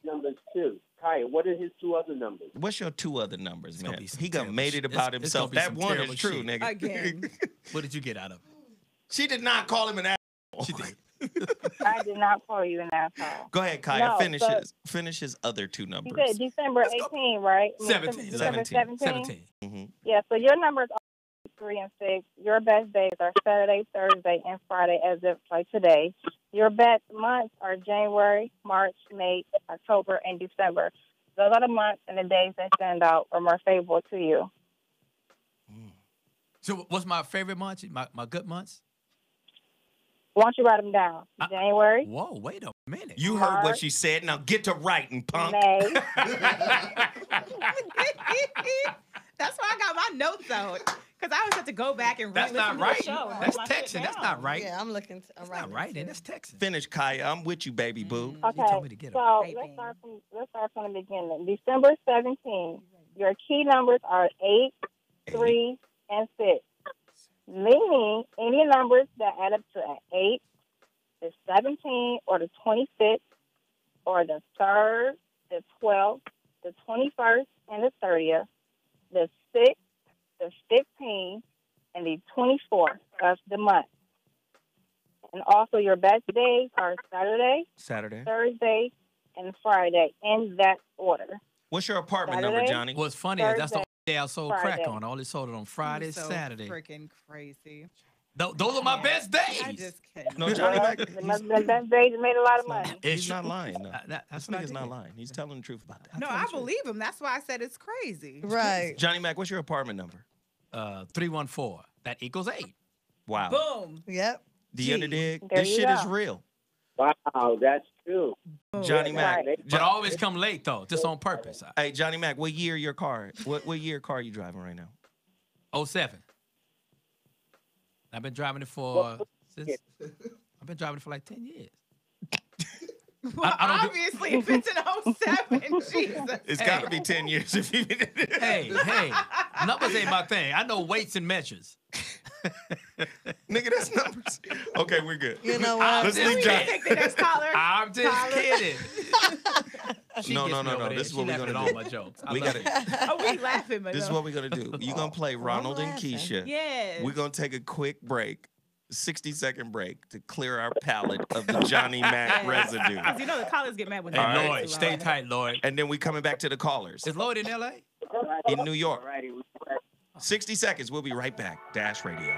numbers too. Kaya, what are his 2 other numbers? What's your 2 other numbers, man? He terrible made it about it's himself. gonna be That some 1 terrible is true, shit. nigga. Again. What did you get out of it? She did not call him an asshole. She did. I did not call you an asshole. Go ahead, Kaya. No, finish his other 2 numbers. You said December 18, right? 17. December 17. Mm-hmm. Yeah, so your numbers are 3 and 6. Your best days are Saturday, Thursday, and Friday, as if like today. Your best months are January, March, May, October, and December. Those are the months and the days that stand out or more favorable to you. So what's my favorite months? My good months? Why don't you write them down? January. Whoa, wait a minute. You heard what she said. Now get to writing, punk. May. That's why I got my notes out. Because I always have to go back and That's re-listen not to the right. show. That's texting. That's not right. Yeah, I'm looking. I'm That's not right. That's texting. Finish, Kaya. I'm with you, baby boo. Okay, told me to get so let's start from the beginning. December 17, your key numbers are 8, 3, and 6. Meaning any numbers that add up to an 8, the 17, or the 26, or the 3rd, the 12th, the 21st, and the 30th, the 6th, the 15th, and the 24th of the month. And also your best days are Saturday, Saturday, Thursday, and Friday in that order. What's your apartment number, Saturday? Johnny? What's funny is that's the Thursday, only day I sold Friday. crack on. I only sold it on Friday, so Saturday. Freaking crazy. Those are my best days. I just can't. No, Johnny Mac. It must have been that day you made a lot of money. He's not lying. No. That's This what I nigga's not did. lying. He's telling the truth about that. No, I believe him. That's why I said it's crazy. Right. Johnny Mac, what's your apartment number? 314. That equals 8. Wow. Boom. Yep. Do you underdig? There This you shit is go. real. Wow, that's true. Johnny Mac. But I always come late though, just on purpose. Hey, Johnny Mac, what year your car? What year car you driving right now? 07. I've been driving it for I've been driving it for like 10 years. Well, obviously, if it's an 07, Jesus. It's got to be 10 years. If you... hey, numbers ain't my thing. I know weights and measures. Nigga, that's numbers. Okay, we're good. You know what? Let's leave Johnny. I'm just kidding. No. This is what we're gonna do. All my jokes. We got Oh, we laughing, but This is what we're gonna do. You're gonna play Ronald and Keisha. Yes. We're gonna take a quick break, 60-second break, to clear our palate of the Johnny Mac residue. Because you know the college get mad when Hey, they Lloyd, stay tight, Lloyd. And then we coming back to the callers. Is Lloyd in L.A.? In New York. 60 seconds. We'll be right back. Dash Radio.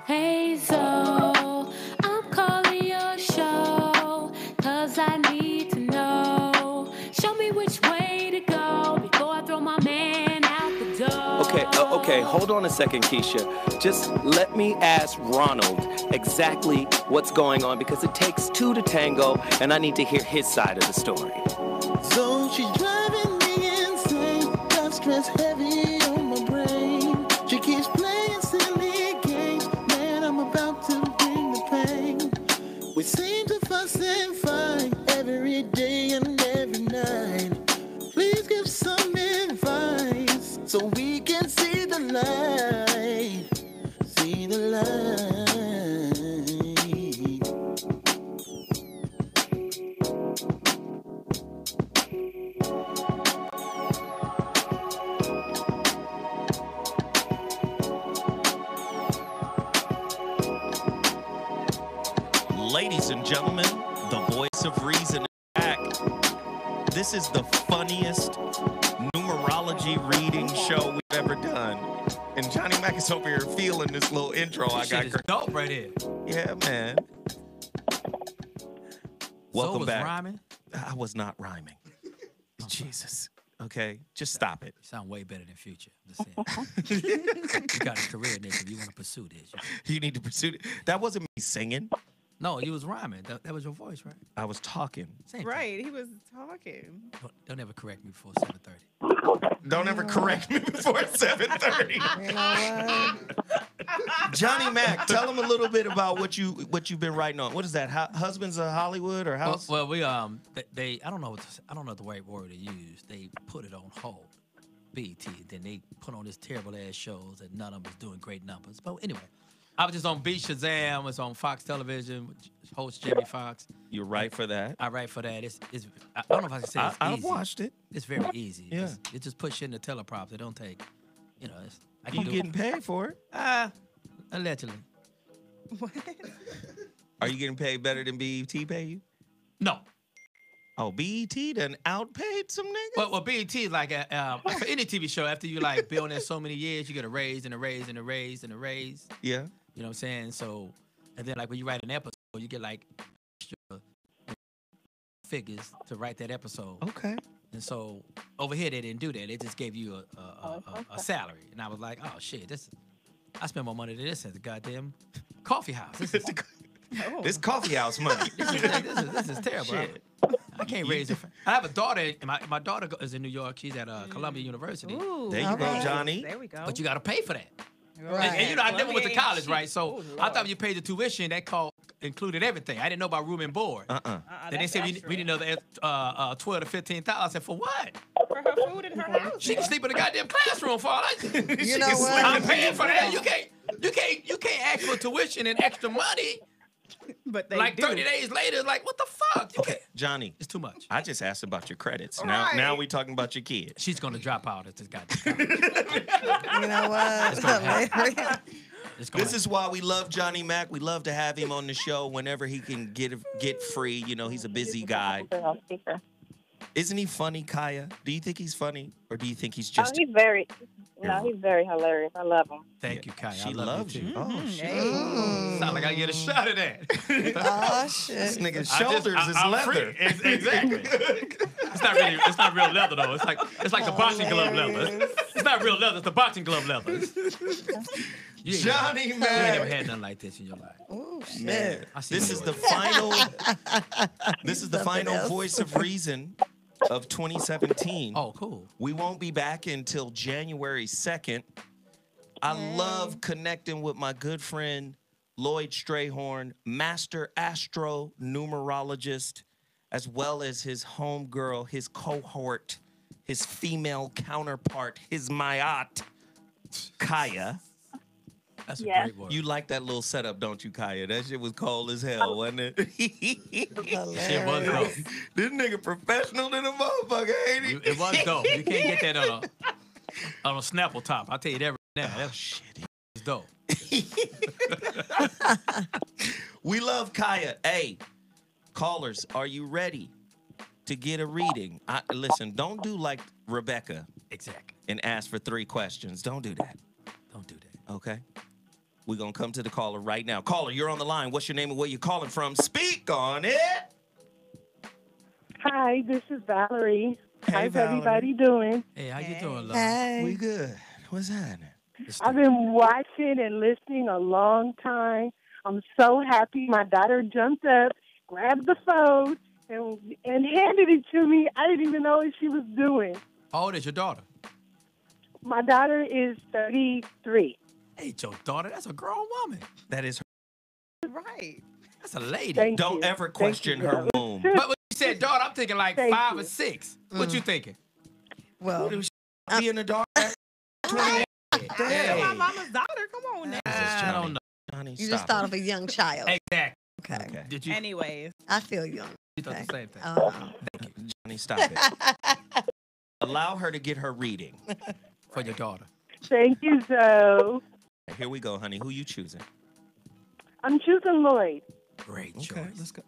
Hey, so I'm calling your show, 'cause I need to know. Show me which way to go before I throw my man out the door. Okay, hold on a second, Keisha. Just let me ask Ronald exactly what's going on, because it takes two to tango, and I need to hear his side of the story. So she's driving me insane. Got stress heavy on my brain. She keeps playing silly games. Man, I'm about to bring the pain. We seem to fuss and fight every day and every night. Please give some advice so we can see the light. See the light. Ladies and gentlemen, the voice of reason is back. This is the funniest numerology reading show we've ever done. And Johnny Mac is over here feeling this little intro I got. Shit is dope right here. Yeah, man. Welcome was back. Rhyming? I was not rhyming. Jesus. Okay, just stop it. You sound way better than Future. I'm just saying. You got a career in this if you want to pursue this. You need to pursue it. That wasn't me singing. No, you was rhyming. That was your voice, right? I was talking. Same Right, he was talking. Don't ever correct me before 7:30. Don't ever correct me before 7:30. Johnny Mac, tell them a little bit about what you've been writing on. What is that? Husbands of Hollywood or House? Well, we they I don't know the right word to use. They put it on hold. BT. Then they put on this terrible ass shows and none of them was doing great numbers. But anyway, I was just on B Shazam. Was on Fox Television with host Jimmy Fox. You write for that? I write for that. It's I don't know if I can say it's I've easy. watched it. It's very easy. Yeah. It just puts you in the teleprompter. It don't take, I You do getting paid for it? Allegedly. Are you getting paid better than BET pay you? No. Oh, BET done outpaid some niggas? Well, BET is like for any TV show, after you like been on there so many years, you get a raise and a raise and a raise and a raise. Yeah. You know what I'm saying? So, and then like when you write an episode, you get like extra figures to write that episode. Okay. And so over here they didn't do that. They just gave you a salary, and I was like, oh shit, I spend more money than this at the goddamn coffee house. This coffee house money. This is terrible. Shit. I can't raise it. I have a daughter. And my daughter is in New York. She's at Columbia University. Ooh, there you go, Johnny. There we go. But you got to pay for that. Right. And I never went to college, cheap. right? So Ooh, I thought you paid the tuition. That included everything. I didn't know about room and board. Uh-uh. Then they said we didn't know that 12 to 15,000. I said, for what? For her food in her house. She can sleep in the goddamn classroom for all I. You know what? I'm paying for that. You can't ask for tuition and extra money. But they like do. 30 days later, like what the fuck? You can't. Johnny, It's too much. I just asked about your credits. Right. Now we talking about your kids. She's gonna drop out at this goddamn. You know what? Hilarious. This is why we love Johnny Mac. We love to have him on the show whenever he can get free. You know, he's a busy guy. Isn't he funny, Kaya? Do you think he's funny, or do you think he's Oh, just? he's very, no, he's very hilarious. I love him. Thank you, Kaya. She I love loves you. you. Too. Oh, shit. Sound like I get a shot of that. Oh shit! This nigga's shoulders is leather. Exactly. It's not real leather though. It's like the boxing glove leather. It's not real leather. It's the boxing glove leather. Johnny, You ain't man. never had nothing like this in your life. Oh shit! Man, I see this you is doing the it. final. This is the Something final else. voice of reason of 2017. Oh, cool. We won't be back until January 2nd. I love connecting with my good friend Lloyd Strayhorn, master astro-numerologist, as well as his homegirl, his cohort, his female counterpart, his Mayat, Kaya. That's a Yes. great word. You like that little setup, don't you, Kaya? That shit was cold as hell, wasn't it? Shit was dope. This nigga professional than a motherfucker, ain't he? It was dope. You can't get that on a Snapple top. I'll tell you that right now. That Shit. was dope. We love Kaya. Hey, callers, are you ready to get a reading? Listen, don't do like Rebecca Exactly. and ask for 3 questions. Don't do that. Don't do that. Okay? We're going to come to the caller right now. Caller, you're on the line. What's your name and where you calling from? Speak on it. Hi, this is Valerie. Hey, How's Valerie. everybody doing? Hey, how you doing, love? Hey. We good. What's happening? I've been watching and listening a long time. I'm so happy. My daughter jumped up, grabbed the phone, and handed it to me. I didn't even know what she was doing. How old is your daughter? My daughter is 33. Hey, your daughter. That's a grown woman. That is her. Right. That's a lady. Thank Don't you. ever Thank question you, her Joe. womb. But when you said daughter, I'm thinking like Thank 5 you. or 6. What you thinking? Well, Be in the dark at 28. Hey. My mama's daughter. Come on now. I don't know. Johnny, you stop just thought of a young child. Exactly. Okay. Okay. Did you? Anyways, I feel young. You thought Okay. the same thing. Johnny, stop it. Allow her to get her reading. For your daughter. Thank you, Joe. Here we go, honey. Who you choosing? I'm choosing Lloyd. Great choice. Okay, let's go.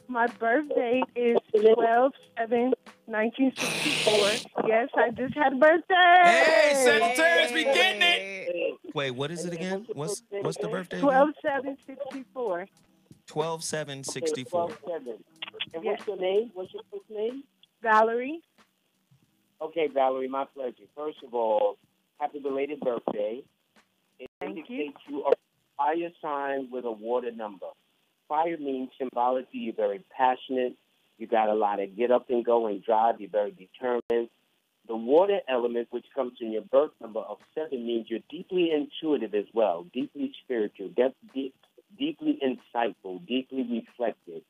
My birthday is 12/7/1964. Yes, I just had a birthday. Hey, Sagittarius, we getting it. Wait, what is it again? What's the birthday? 12/7/64. 12/7/64. 12/7. And Yes. what's your name? What's your first name? Valerie. Okay, Valerie, my pleasure. First of all, happy belated birthday. It Thank indicates you are a fire sign with a water number. Fire means symbolically you're very passionate. You got a lot of get up and go and drive. You're very determined. The water element, which comes in your birth number of 7, means you're deeply intuitive as well, deeply spiritual, deeply insightful, deeply reflective.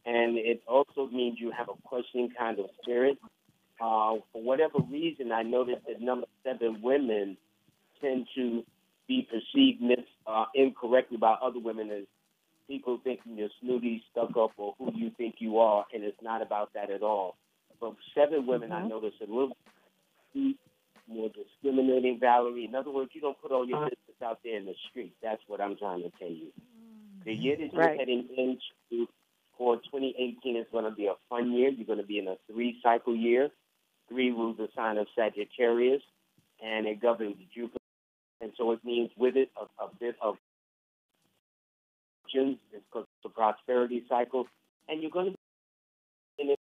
And it also means you have a questioning kind of spirit. For whatever reason, I noticed that number 7 women tend to be perceived incorrectly by other women as people thinking you're snooty, stuck up, or who you think you are, and it's not about that at all. But 7 women, I noticed a little more discriminating, Valerie. In other words, you don't put all your business out there in the street. That's what I'm trying to tell you. The year that you're heading into for 2018 is going to be a fun year. You're going to be in a 3-cycle year. 3 rules the sign of Sagittarius, and it governs Jupiter. And so it means with it a bit of it's because it's a prosperity cycle. And you're going to be in a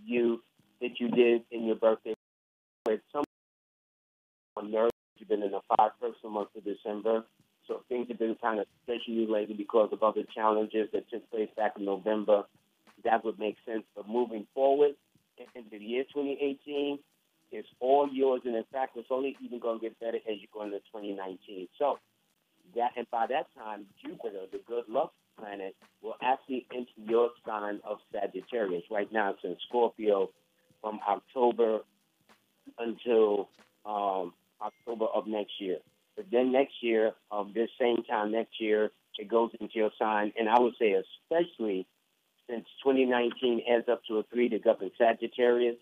you that you did in your birthday with some nerves. You've been in a 5-person month of December. So things have been kind of stretching you lately because of other challenges that took place back in November. That would make sense. But moving forward into the year 2018, it's all yours. And in fact, it's only even going to get better as you go into 2019. So and by that time, Jupiter, the good luck planet, will actually enter your sign of Sagittarius. Right now, it's in Scorpio from October until October of next year. But then next year, this same time next year, it goes into your sign. And I would say especially since 2019 adds up to a 3 to govern Sagittarius,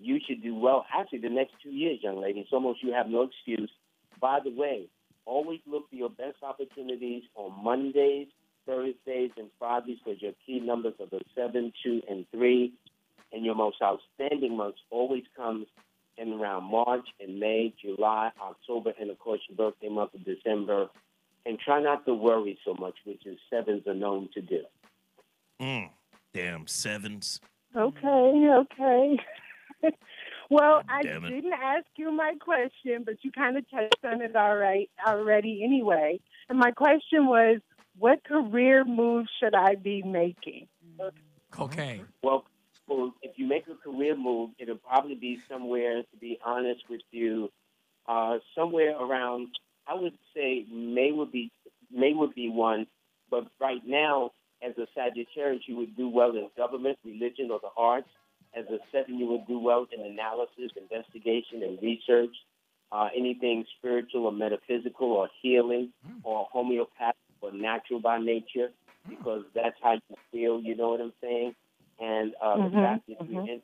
you should do well. Actually, the next 2 years, young lady, it's almost you have no excuse. By the way, always look for your best opportunities on Mondays, Thursdays, and Fridays because your key numbers are the 7, 2, and 3. And your most outstanding months always comes in around March and May, July, October, and of course your birthday month of December. And try not to worry so much, which is sevens are known to do. Damn sevens. Okay. Well, I Damn it. didn't ask you my question, but you kind of touched on it already anyway. And my question was, what career move should I be making? Cocaine. Well, if you make a career move, it'll probably be somewhere, to be honest with you, somewhere around, I would say May would be one. But right now, as a Sagittarius, you would do well in government, religion, or the arts. As a 7, you would do well in analysis, investigation, and research. Anything spiritual or metaphysical or healing or homeopathic or natural by nature, because that's how you feel, you know what I'm saying? And the fact that you're in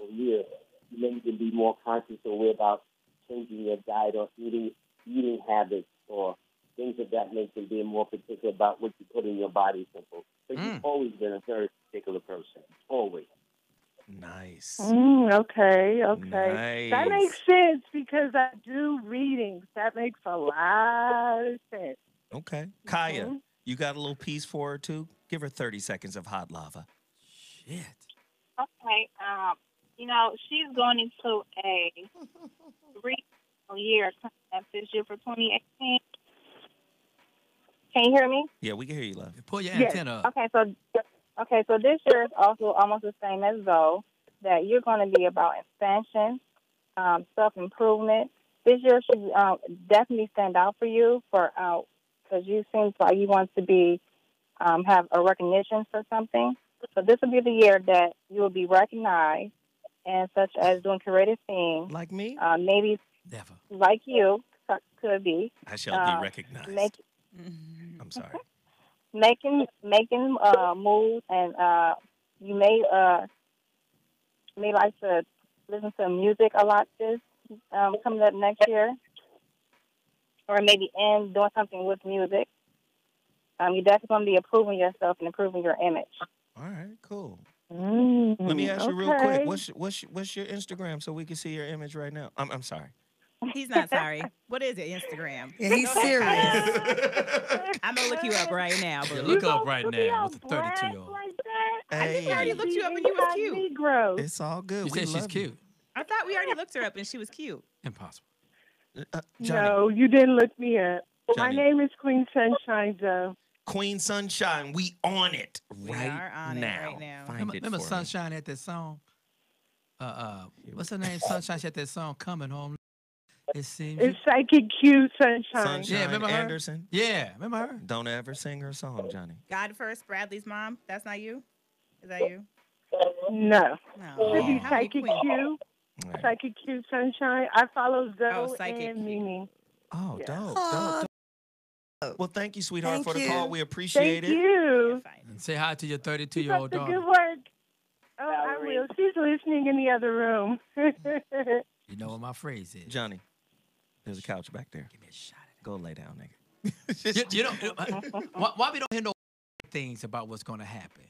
a year, you may even be more conscious or aware about changing your diet or eating habits or things of that nature, being more particular about what you put in your body, simple. But you've always been a very particular person, always. Nice. Okay. Nice. That makes sense because I do readings. That makes a lot of sense. Okay. Kaya, you got a little piece for her, too? Give her 30 seconds of hot lava. Shit. Okay. She's going into a 3-year this year for 2018. Can you hear me? Yeah, we can hear you, love. Pull your antenna up. Okay, so this year is also almost the same as Zoe, that you're going to be about expansion, self-improvement. This year should definitely stand out for you because you seem like you want to be have a recognition for something. So this will be the year that you will be recognized, and such as doing creative things. Like me? Maybe Never. like you could be. I shall be recognized. I'm sorry. Making moves, and you may like to listen to music a lot this coming up next year, or maybe doing something with music. You're definitely going to be improving yourself and improving your image. All right, cool. Let me ask you real quick. What's your Instagram so we can see your image right now? I'm sorry. He's not sorry. What is it, Instagram? Yeah, he's serious. I'm going to look you up right now. Yeah, look up right now with a 32-year-old. I think we already looked you up and you was cute. It's all good. You said she's cute. I thought we already looked her up and she was cute. Impossible. No, you didn't look me up. Johnny. My name is Queen Sunshine, Joe. Queen Sunshine, we on it right are on it now. right now. Find it Remember for me. Sunshine had that song? What's her name? Sunshine had that song, Coming Home. It seems. It's Psychic Q Sunshine. Sunshine Yeah, remember her? Anderson. Yeah, remember her? Don't ever sing her song, Johnny. God First, Bradley's mom. That's not you? Is that you? No. No. Should be How many Psychic queens? Q. Right. Psychic Q Sunshine. I follow Zoe Psychic and Q. Mimi. Oh, Yeah. dope. Well, thank you, sweetheart, Thank for the you. call. We appreciate Thank it. you. And say hi to your Keep 32-year-old up the daughter. good work. Oh, I will. She's listening in the other room. You know what my phrase is. Johnny, there's a couch back there. Give me a shot. Go lay down, nigga. You know, why we don't hear no things about what's going to happen?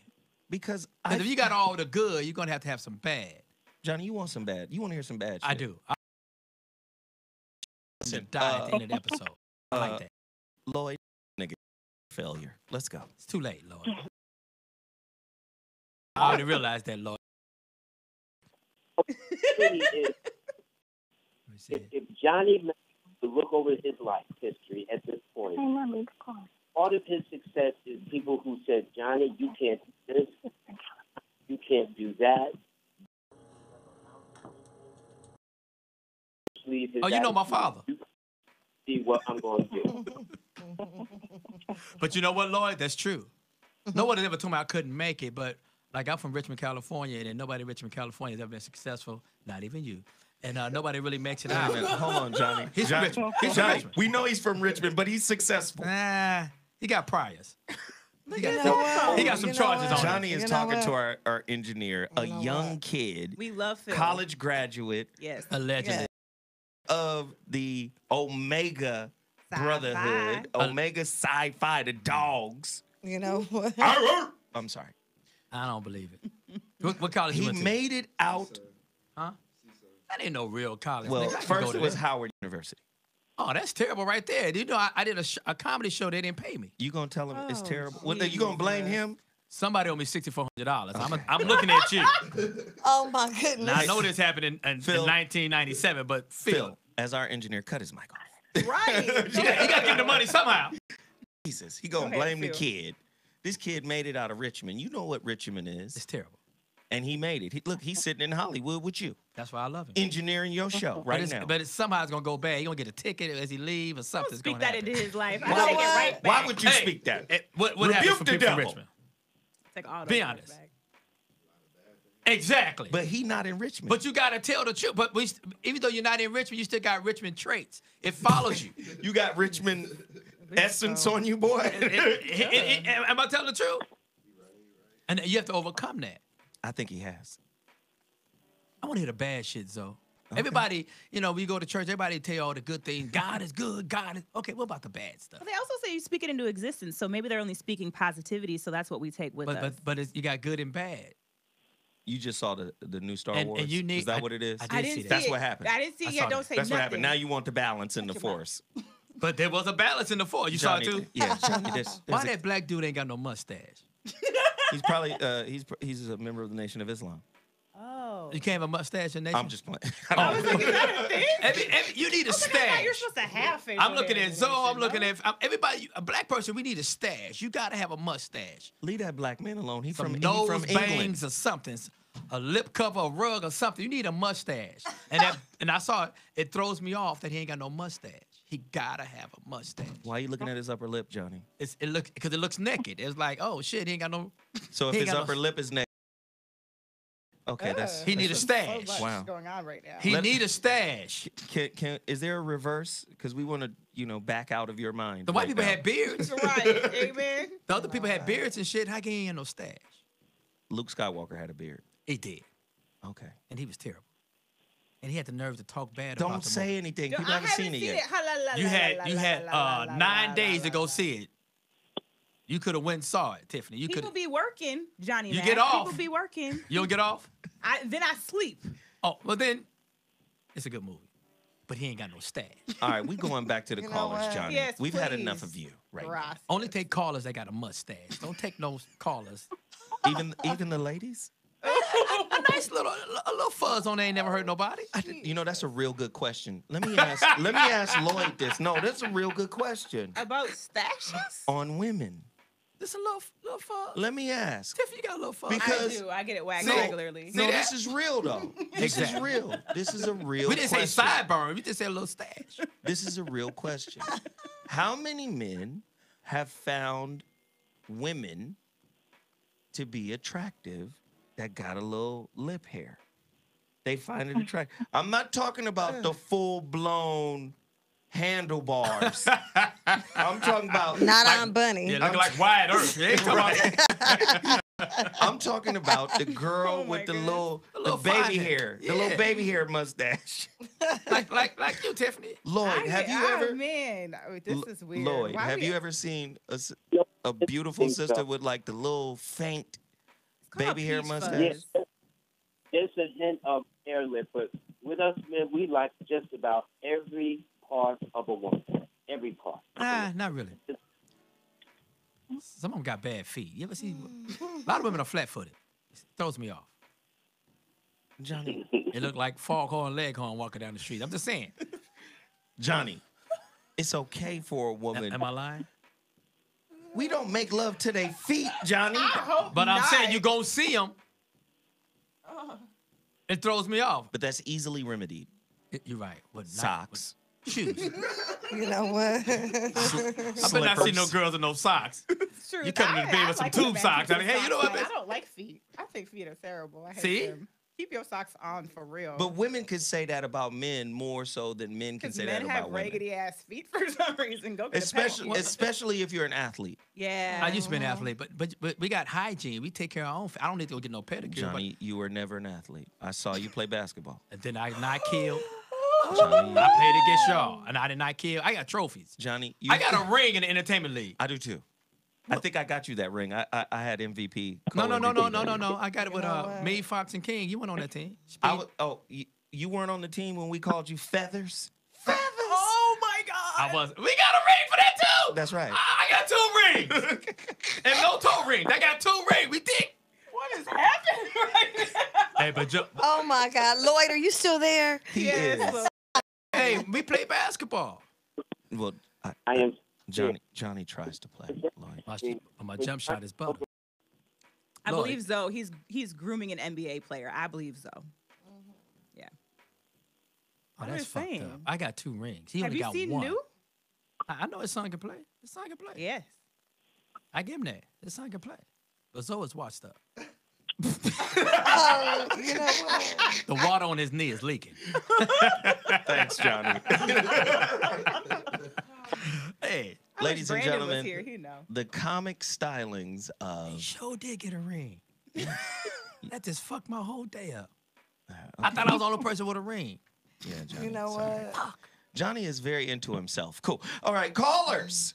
Because if you got all the good, you're going to have some bad. Johnny, you want some bad. You want to hear some bad shit. I do. Listen, die at the end of the episode. I like that. Lloyd, nigga, failure. Let's go. It's too late, Lloyd. I already realized that, Lloyd. If Johnny managed to look over his life history at this point, part of his success is people who said, Johnny, you can't do this, you can't do that. Oh, you know my father. See what I'm going to do. But you know what, Lloyd? That's true. No one has ever told me I couldn't make it, but like I'm from Richmond, California, and nobody in Richmond, California has ever been successful, not even you. And nobody really makes it out. Hold on, Johnny. He's from Richmond. He's from Johnny, Richmond. we know he's from Richmond, but he's successful. Nah, he got priors. He got some You know charges what? on him. Johnny is talking to our engineer, a young kid, We love Phil. college graduate Yes. Allegedly. of the Omega Sci-fi. Brotherhood, Omega Sci-Fi, the dogs. You know what? I'm sorry. I don't believe it. What college you He went to? made it out. Huh? That ain't no real college. Well, nigga. I can first go to it was that. Howard University. Oh, that's terrible right there. You know, I did a comedy show. They didn't pay me. You gonna tell him it's Oh, terrible? Well, you gonna blame him? Somebody owe me $6,400. I'm looking at you. Oh my goodness. Now, I know this happened in 1997, but Phil, as our engineer, cut his mic off. Right. you got to give the money somehow. Jesus, he gonna blame the kid. This kid made it out of Richmond. You know what Richmond is? It's terrible. And he made it. Look, he's sitting in Hollywood with you. That's why I love him. Engineering your show right now. But somehow it's gonna go bad. He's gonna get a ticket as he leave or something's Speak gonna that happen. into his life. I take it right back. Why would you speak that? What Rebuke happens for the people from devil. Richmond? Take all Be those honest. back. Exactly. But he not in Richmond. But you gotta tell the truth. But even though you're not in Richmond, you still got Richmond traits. It follows you. You got Richmond essence on you, boy. Am I telling the truth? And you have to overcome that. I think he has. I want to hear the bad shit, Zoe. Okay. Everybody, you know, we go to church, everybody tell you all the good things. God is good, God is... Okay, what about the bad stuff? Well, they also say you speak it into existence, so maybe they're only speaking positivity, so that's what we take with us. But you got good and bad. You just saw the new Star And Wars. you need, is that what it is? I didn't see That's it. what happened. I didn't see it yet. Don't say That's nothing. what happened. Now you want the balance in the force. But there was a balance in the four. You Johnny, saw it too? Yeah, Johnny. Why that black dude ain't got no mustache? He's probably he's a member of the Nation of Islam. Oh. You can't have a mustache in Nation? I'm just playing. I was like, is that a thing? You need a I stash. you're supposed to have facial I'm looking hair at in Zoe. I'm Nation, looking no? at everybody. A black person, we need a stash. You got to have a mustache. Leave that black man alone. He's Some from nose England. bangs or something, a lip cover, a rug or something. You need a mustache. And I saw it. It throws me off that he ain't got no mustache. He gotta have a mustache. Why are you looking at his upper lip, Johnny? Because it looks naked. It's like, oh shit, he ain't got no. So if he his ain't got upper no, lip is naked, okay, he need a So stash. much Wow. going on right now. He need a stash. Is there a reverse? Because we want to, back out of your mind. The white right people now. had beards. Right, amen. The other people had beards and shit. How can he ain't no stash? Luke Skywalker had a beard. He did. Okay. And he was terrible. And he had the nerve to talk bad about Don't the say movie. anything. People haven't seen it yet. You had 9 days to go see it. You could have went and saw it, Tiffany. You People could. be working, Johnny. You Mack. get off. People be working. You don't get off. Then I sleep. Oh, well then, it's a good movie. But he ain't got no stash. All right, we going back to the You know callers, what? Johnny. Yes, We've had please. enough of you right now. Only take callers that got a mustache. Don't take no callers. Even the ladies? A nice little fuzz on there ain't never hurt nobody. That's a real good question. Let me ask Lloyd this. No, that's a real good question. About stashes? On women. Just a little fuzz. Let me ask. Tiffany, you got a little fuzz. Because I do. I get it waxed No. regularly. No, this is real though. This is Exactly. real. This is a real We didn't say question. sideburn. We just said a little stash. This is a real question. How many men have found women to be attractive that got a little lip hair? They find it attractive. I'm not talking about the full-blown handlebars. I'm talking about Not on Bunny. Yeah, looking like Wyatt Earp. They ain't talking about I'm talking about the girl with the little baby hair, the little baby hair mustache. like you, Tiffany. Lloyd, have you ever? Man, this is weird. Lloyd, Why have we- you ever seen a beautiful think so. sister with like the little faint baby hair peach mustache? fuzz. Yes, it's a hint of hair lip, but with us men, we like just about every part of a woman. Every part. Not really. Some of them got bad feet. You ever see? A lot of women are flat-footed. It throws me off. Johnny. It look like foghorn leghorn walking down the street. I'm just saying. Johnny, it's okay for a woman. Am I lying? We don't make love to their feet, Johnny. But I'm saying you go see them. It throws me off. But that's easily remedied. You're right. What, Socks. Shoes. You know what? I better not see no girls in no socks. It's true. You coming in the bed with some tube socks. I mean, hey, you know what? I don't like feet. I think feet are terrible. I hate See? them. Keep your socks on for real. But women could say that about men more so than men can Because say men that have about women. raggedy ass feet for some reason. Go get a Especially if you're an athlete. Yeah. I used to be an athlete, but we got hygiene. We take care of our own. I don't need to go get no pedicure. Johnny, you were never an athlete. I saw you play basketball. And then I not killed. Johnny, I played against y'all, and I did not kill. I got trophies. Johnny, I got a ring in the entertainment league. I do too. I think I got you that ring. I had MVP. No. co-MVP. I got it with me, Fox, and King. You went on that team. You weren't on the team when we called you Feathers? Oh my God! I was. We got a ring for that too. That's right. I got 2 rings and no toe rings. I got 2 rings. We did. What is happening right now? Hey, but Oh my God, Lloyd, are you still there? He is. Hey, we play basketball. Well, I am. Johnny tries to play. Lloyd. My jump shot is butter. I believe Zoe. He's grooming an NBA player. I believe Zoe. Yeah. Oh, that's fucked up. I got 2 rings. He Have only you got seen 1. New? I know his son can play. His son can play. Yes. I give him that. His son can play. But Zoe's washed up. Oh, you know what? The water on his knee is leaking. Thanks, Johnny. Hey, ladies and Brandon was gentlemen, here, you know. the comic stylings of. He sure did get a ring. That just fucked my whole day up. I thought I was the only person with a ring. Yeah, Johnny. You know what? Johnny is very into himself. Cool. All right, callers.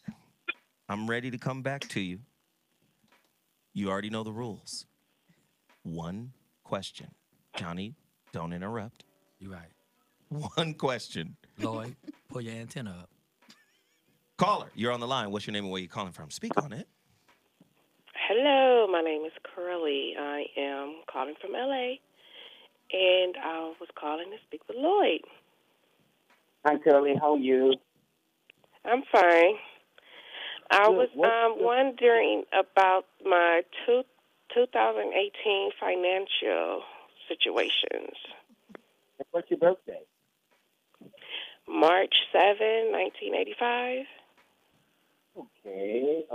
I'm ready to come back to you. You already know the rules. 1 question. Johnny, don't interrupt. You're right. 1 question. Lloyd, pull your antenna up. Caller, you're on the line. What's your name and where you calling from? Speak on it. Hello, my name is Curly. I am calling from LA, and I was calling to speak with Lloyd. Hi, Curly. How are you? I'm fine. I Good. was wondering about my 2018 financial situations. What's your birthday? March 7, 1985. Okay.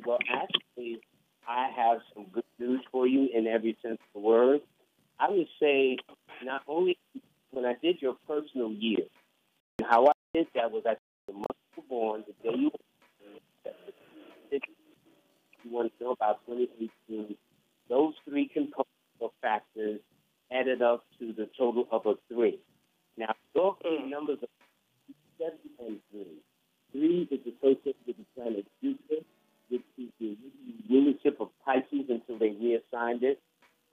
Well, actually, I have some good news for you in every sense of the word. I would say not only when I did your personal year, how I did that was I took the month you were born, the day you were born, you want to know about 2018. Those 3 components or factors added up to the total of a 3. Now, those 3 numbers are 7 and 3. 3 is associated with the planet Jupiter, which is the rulership of Pisces until they reassigned it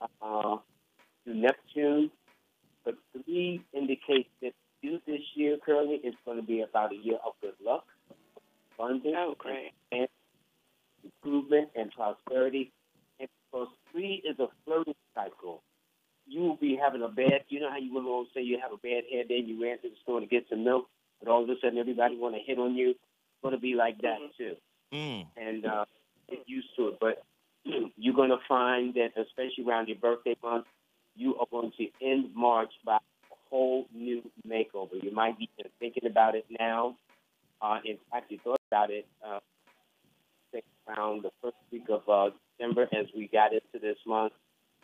to Neptune. But 3 indicates that you this year, Curly, is going to be about a year of good luck, abundance, and improvement, and prosperity. And because 3 is a flirting cycle, you will be having a bad, you know how you will always say you have a bad hair day and you ran to the store to get some milk, but all of a sudden everybody want to hit on you? It's going to be like that, too. And get used to it. But you're going to find that, especially around your birthday month, you are going to end March by a whole new makeover. You might be thinking about it now. In fact, you thought about it around the first week of December as we got into this month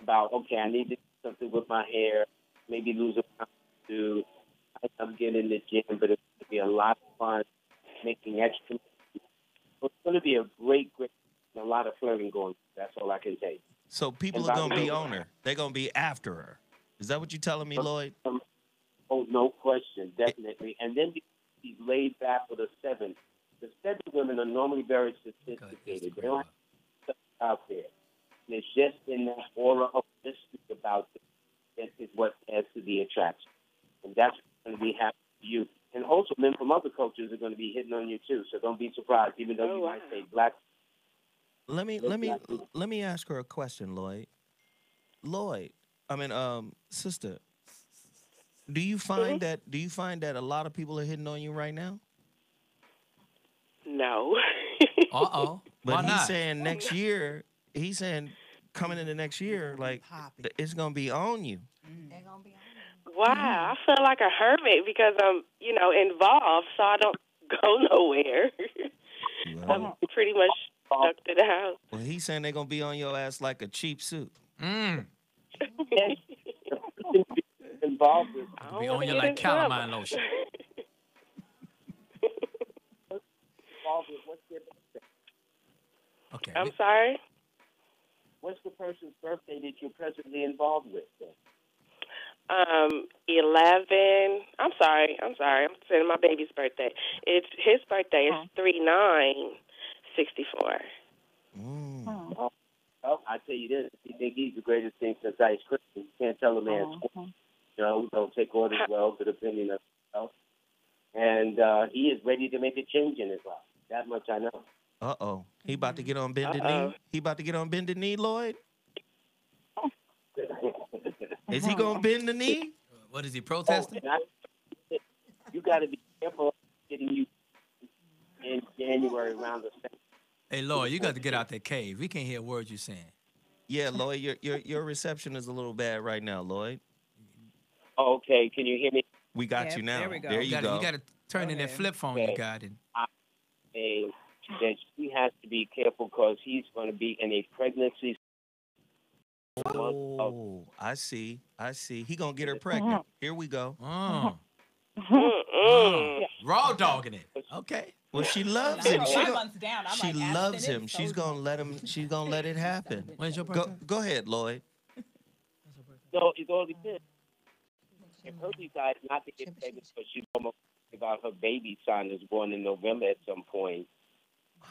about, okay, I need to do something with my hair, maybe lose a pound or 2. I'm getting in the gym, but it's going to be a lot of fun making extra. It's going to be a great, a lot of flirting going. That's all I can say. So people are going to be on her. They're going to be after her. Is that what you're telling me, Lloyd? Oh, no question, definitely. And then he's laid back with a 7. The 7 women are normally very sophisticated. They don't have stuff out there. And it's just in that aura of mystery about them that is what adds to the attraction. And that's going to be happening to you. And also, men from other cultures are going to be hitting on you too. So don't be surprised, even though you might say black. Let me ask her a question, Lloyd. Sister, do you find that a lot of people are hitting on you right now? No. But he's saying next year. He's saying coming into next year, like it's gonna be on you. They're gonna be on you. Wow, I feel like a hermit because I'm, involved, so I don't go nowhere. I'm pretty much stuck to the house. Well, he's saying they're gonna be on your ass like a cheap suit. Involved with be on you like calamine lotion. What's their birthday? Okay. I'm sorry? What's the person's birthday that you're presently involved with? 11. I'm sorry. I'm saying my baby's birthday. His birthday is 3/9/64. Well, I tell you this, he think he's the greatest thing since ice cream. You can't tell a man, you know, don't take orders well, good opinion of himself. And he is ready to make a change in his life. That much I know. Uh-oh. He about to get on bended knee? He about to get on bended knee, Lloyd? Is he going to bend the knee? What is he protesting? You got to be careful of getting you in January around the same. Hey, Lloyd, you got to get out that cave. We can't hear words you're saying. Yeah, Lloyd, your reception is a little bad right now, Lloyd. Okay, can you hear me? We got you now. There we go. There you go. You got to turn in that flip phone you got. And That she has to be careful because he's going to be in a pregnancy. Oh, I see. He going to get her pregnant. Here we go. Raw dogging it. Okay. Well, she loves him. She like, loves him. She's gonna let him. She's gonna let it happen. When's your birthday? Go ahead, Lloyd. So it all depends. If her decides not to get pregnant because she's almost about her baby son is born in November at some point,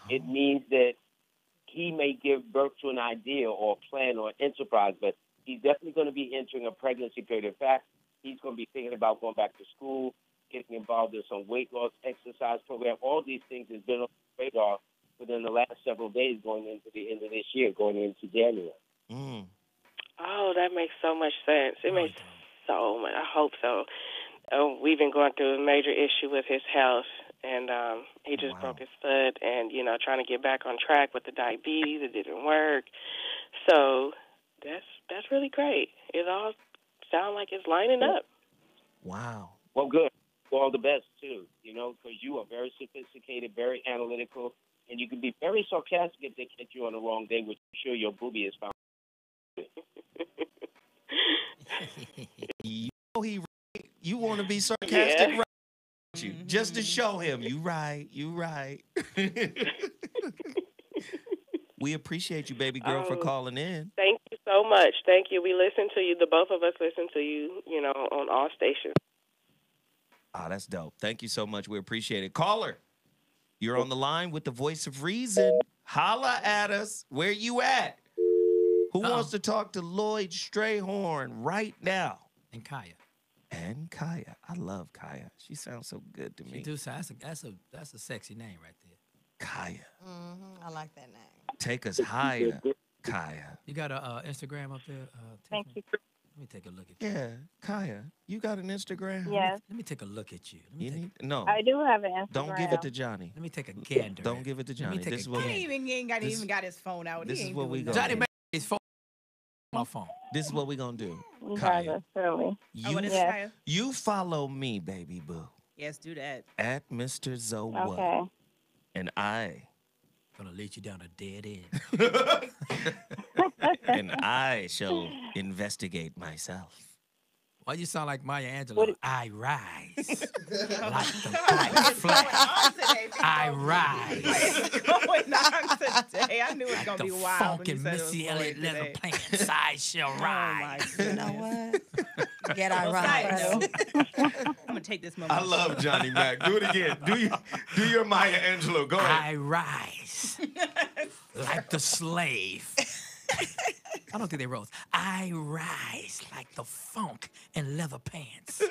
it means that he may give birth to an idea or plan or enterprise, but he's definitely going to be entering a pregnancy period. In fact, he's going to be thinking about going back to school, getting involved in some weight loss exercise program. All these things has been on the radar within the last several days going into the end of this year, going into January. Oh, that makes so much sense. It makes so much. I hope so. We've been going through a major issue with his health, and he just broke his foot, and, you know, trying to get back on track with the diabetes. It didn't work. So that's really great. It all sounds like it's lining up. Wow. Well, good. All the best, too, you know, because you are very sophisticated, very analytical, and you can be very sarcastic if they catch you on the wrong day, which I'm sure your booby is found. You want to be sarcastic, right? You just to show him you right. We appreciate you, baby girl, for calling in. Thank you so much. Thank you. We listen to you. The both of us listen to you, you know, on all stations. Oh, that's dope. Thank you so much. We appreciate it. Caller, you're on the line with the voice of reason. Holla at us. Where you at? Who wants to talk to Lloyd Strayhorn right now? And Kaya. I love Kaya. She sounds so good to me. She do sound, that's a sexy name right there. Kaya. I like that name. Take us higher, Kaya. You got a Instagram up there? Thank you. Let me take a look at you. Yeah, Kaya, you got an Instagram? Yes. Let me take a look at you. No. I do have an Instagram. Don't give it to Johnny. Let me take a gander. Don't give it to Johnny. Let me take This a is what He ain't even got his phone out. This He is ain't what we doing gonna nothing. do. Johnny made his phone. My phone. This is what we gonna do. Kaya. Certainly. You, what is it, Kaya? you follow me, baby boo, Yes, do that. at Mr. Zoe. Okay. And I Gonna lead you down a dead end. and I shall investigate myself. Why you sound like Maya Angelou? I rise like the black flag. I rise. What's going on today? I knew it was like gonna the be wild. funky Missy Elliott leather pants. I shall rise. You know what? Get our I'm right. gonna take this moment. I love Johnny Mack. Do it again. Do your Maya Angelou. Go ahead. I rise like the slave. I don't think they rose. I rise like the funk in leather pants.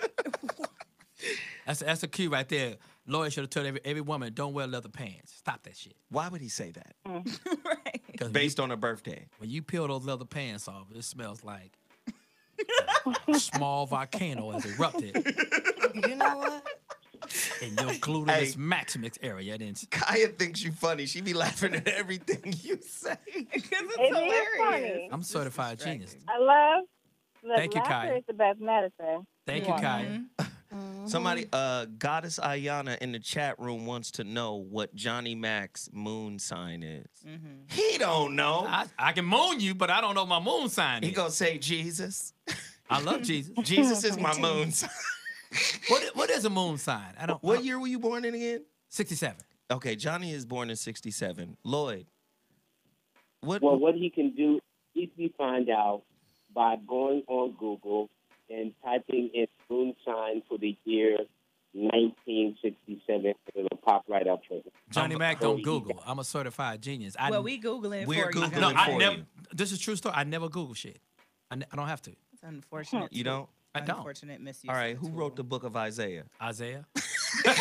That's a cue right there. Lloyd should have told every woman, don't wear leather pants. Stop that shit. Why would he say that? Right. Based on her birthday. When you peel those leather pants off, it smells like a small volcano has erupted You know what? in your gluteus maximus area. Kaya thinks you funny. She be laughing at everything you say. Because it's It is hilarious. funny. I'm certified genius. I love. Thank you, laughter Kaya. is the best medicine. Thank you, Kaya. Somebody, Goddess Ayana in the chat room wants to know what Johnny Mack's moon sign is. He don't know. I can moon you, but I don't know my moon sign. He gonna say Jesus. I love Jesus. Jesus is my moon sign. What is a moon sign? What year were you born in again? 67. Okay, Johnny is born in 67. Lloyd, what he can do, easily find out by going on Google and typing in moon sign for the year 1967. It'll pop right up for you. Johnny Mack don't Google. I'm a certified genius. Well, we Googling it We're for you. Googling No, it I for never. you. This is a true story. I never Google shit. I don't have to. It's unfortunate. You don't? I don't. Unfortunate misuse. All right, who wrote the book of Isaiah? Isaiah. That's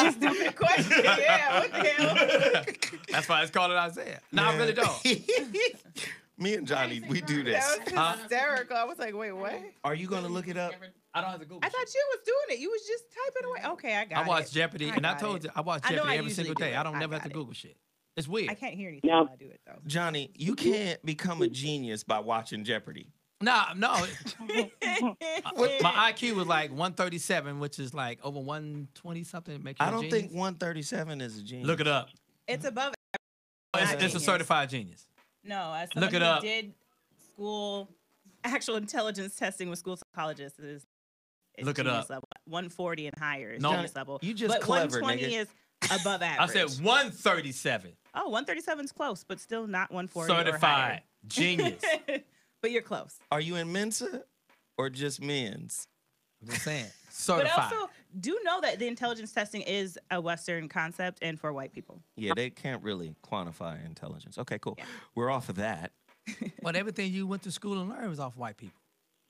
a stupid question. Yeah, what the hell? That's why it's called it Isaiah. No, I really don't. Me and Johnny, we do this. That was hysterical. I was like, wait, what? Are you going to look it up? I don't have to Google. I thought you was doing it. You was just typing away. Okay, I got it. I watch Jeopardy, and I got told it. you I watch I know Jeopardy I every usually single do day. it. I don't I never have got to it. Google shit. It's weird. I can't hear anything Now- when I do it though. Johnny, you can't become a genius by watching Jeopardy. No. My IQ was like 137, which is like over 120 something. It makes you I a don't genius. think 137 is a genius. Look it up. It's above. It's a genius. certified genius. No, as Look someone it who up. did school actual intelligence testing with school psychologists is Look it genius up. level. 140 and higher is No. genius level. You just but clever, 120 nigga. is above I average. said 137. Oh, 137 is close, but still not 140 or Certified higher. genius. But you're close. Are you in Mensa or just men's? I'm just saying. But Certified. also, do know that the intelligence testing is a Western concept and for white people. Yeah, they can't really quantify intelligence. Okay, cool. We're off of that. But everything you went to school and learned was off white people.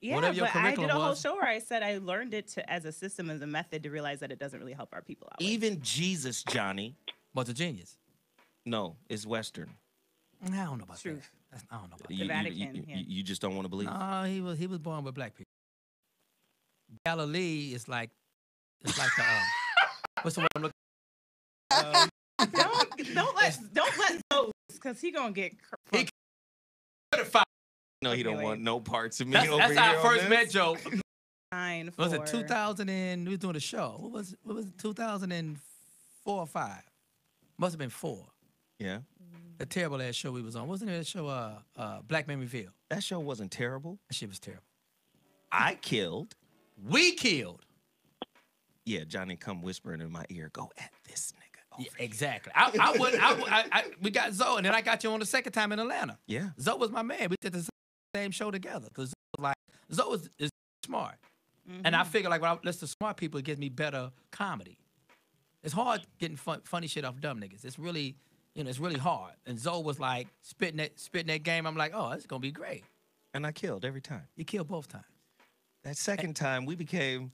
Yeah, Whatever your but I did curriculum a whole was. show where I said I learned it as a system, as a method to realize that it doesn't really help our people out. Even Jesus, Johnny. Was a genius. No, is Western. I don't know about Truth. that. I don't know about You, The you- Vatican, you- yeah. you just don't want to believe. No, he was born with black people. Galilee is like it's like the what's the word I'm looking? Don't let those, because he gonna get Certified. No, he don't want no parts of me That's, over that's here how I on first this. met Joe. fine. Was it 2000 and we was doing a show? What was it? 2004 or 5? Must have been 4. Yeah. A terrible ass show we was on. Wasn't it that show Black Men Reveal? That show wasn't terrible. That shit was terrible. I killed. We killed. Yeah, Johnny come whispering in my ear, go at this nigga. Yeah, exactly. We got Zoe, and then I got you on the second time in Atlanta. Yeah. Zoe was my man. We did the same show together because Zoe is smart, and I figure like when I listen to smart people, it gives me better comedy. It's hard getting funny shit off dumb niggas. It's really, it's really hard. And Zoe was like spitting that game. I'm like, oh, it's gonna be great. And I killed every time. You killed both times. That second time we became,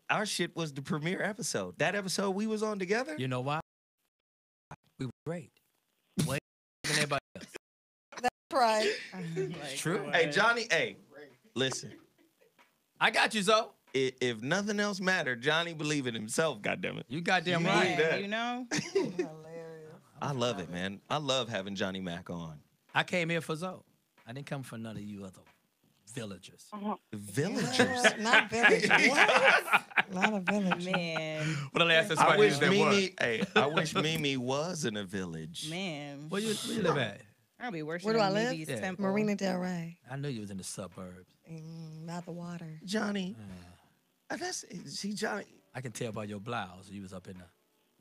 our shit was the premiere episode. That episode we was on together. You know why? We were great. Way than everybody else. That's right. It's true. Hey, Johnny, hey, listen. I got you, Zoe. If nothing else mattered, Johnny believed in himself, goddammit. You goddamn You right. believe that. You know? I love it, man. I love having Johnny Mack on. I came here for Zoe. I didn't come for none of you other villagers. Villagers? Not villagers. Not a village. Man. What the last time I somebody wish used that Mimi, word? I wish Mimi was in a village. Man. Where you live at? I'll be worshiping Where do I live? Mimi's temple. Marina Del Rey. I knew you was in the suburbs. Not the water. Johnny, see, Johnny. I can tell by your blouse you was up in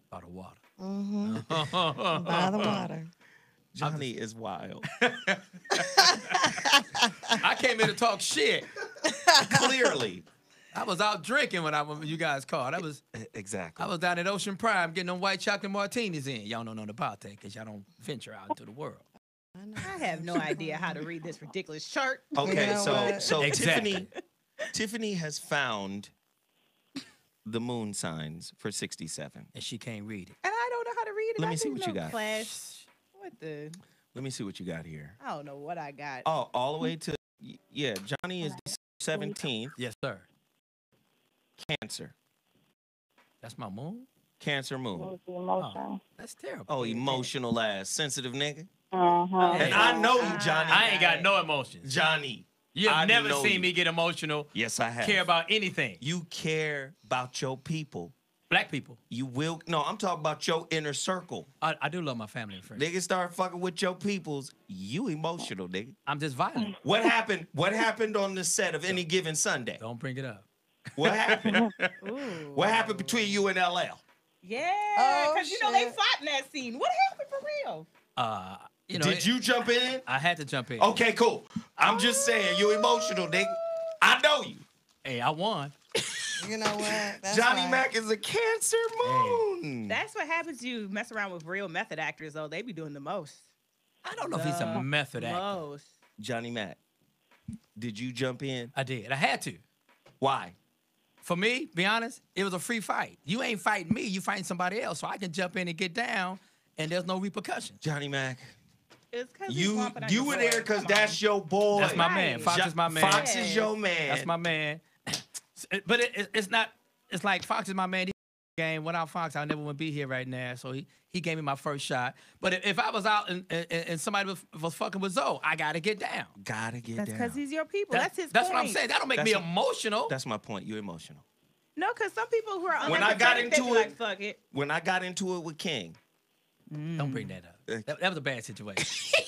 by the water. Mm-hmm. By the water. Johnny is wild. I came here to talk shit. Clearly. I was out drinking when you guys called. Exactly. I was down at Ocean Prime getting them white chocolate martinis in. Y'all don't know about that because y'all don't venture out into the world. I have no idea how to read this ridiculous chart. Okay, so Exactly. Tiffany has found the moon signs for 67. And she can't read it. And I don't know how to read it. Let I me see didn't what you know got. Class. What the? Let me see what you got here. I don't know what I got. Oh, all the way to, yeah, Johnny is December 17th. Yes, sir. Cancer. That's my moon? Cancer moon. Emotion. That's terrible. Oh, emotional ass. Sensitive nigga. Uh-huh. And I know you, Johnny. I ain't got no emotions. Johnny. You have I never know seen you. me get emotional. Yes, I have. Care about anything. You care about your people. Black people. You will. No, I'm talking about your inner circle. I do love my family and friends. Nigga start fucking with your peoples. You emotional, nigga. I'm just violent. What happened? What happened on the set of Any Given Sunday? Don't bring it up. What happened? What happened between you and LL? Yeah, Oh, because you know they fought in that scene. What happened for real? Did you jump in? I had to jump in. Okay, cool. I'm just saying, you emotional, nigga. I know you. Hey, I won. You know what? That's Johnny why. Mack is a Cancer moon. That's what happens. You mess around with real method actors, though. They be doing the most. I don't know if he's a method actor. Most. Johnny Mack, did you jump in? I did. I had to. Why? For me, be honest, it was a free fight. You ain't fighting me, you fighting somebody else. So I can jump in and get down, and there's no repercussions. Johnny Mack. It's because You were there because that's your boy. That's my man. Fox is my man. Fox is your man. That's my man. But it's not. It's like Fox is my man. Game without Fox, I never would be here right now. So he gave me my first shot. But if I was out and somebody was fucking with Zoe, I gotta get down. Gotta get That's down. because he's your people. That's his That's point. what I'm saying. That don't make me emotional. That's my point. You're emotional. No, because some people who are When I got unempathetic, they into be it, like, fuck it. When I got into it with King. Don't bring that up. That was a bad situation.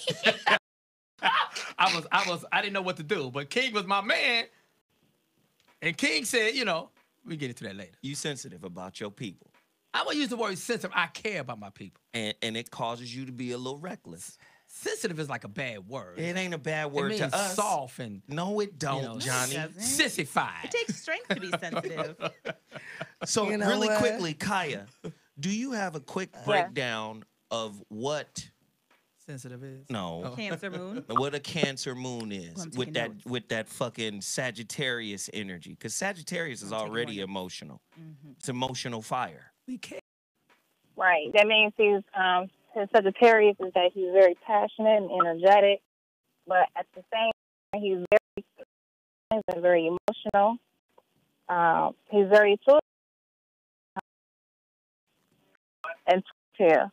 I didn't know what to do, but King was my man. And King said, we get into that later. You sensitive about your people. I won't use the word sensitive. I care about my people. And it causes you to be a little reckless. Sensitive is like a bad word. It ain't a bad word it to means us. Soft and no, it don't, Johnny. Sissified. It takes strength to be sensitive. So You know really what? quickly, Kaya, do you have a quick breakdown of what sensitive is? No. Cancer moon. What a Cancer moon is I'm with taking that fucking Sagittarius energy. Because Sagittarius is already emotional. It's emotional fire. We can't. Right. That means his Sagittarius is that he's very passionate and energetic, but at the same time, he's very emotional. He's very intuitive.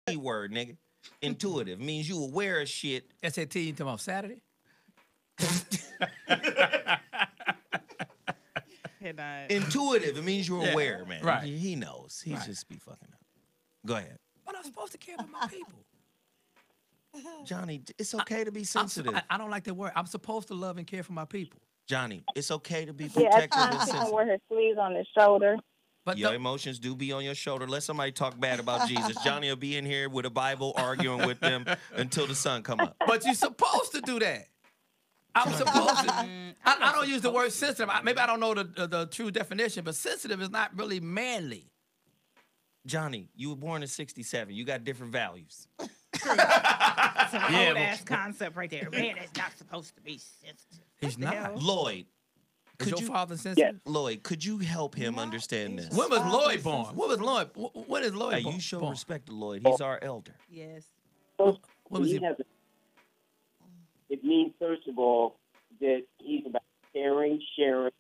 And Word, nigga. Intuitive means you aware of shit. SAT, you talking about Saturday? Intuitive, it means you're aware, man. Right. He knows. He just be fucking up. Go ahead. But I'm supposed to care about my people. Johnny, it's okay to be sensitive. I don't like that word. I'm supposed to love and care for my people. Johnny, it's okay to be yeah, protective at and times he can sensitive. wear his sleeves on his shoulder. But your emotions do be on your shoulder. Let somebody talk bad about Jesus. Johnny will be in here with a Bible arguing with them until the sun come up. But you're supposed to do that. I'm supposed to. I don't use the word sensitive. Maybe I don't know the true definition, but sensitive is not really manly. Johnny, you were born in '67. You got different values. That's an old ass concept right there. Man, it's not supposed to be sensitive. He's not. Lloyd. Is your father sensitive? Lloyd, could you help him understand this? When was Lloyd born? When was Lloyd? When is Lloyd born? You show respect to Lloyd. He's our elder. Yes. When was he? It means, first of all, that he's about caring, sharing,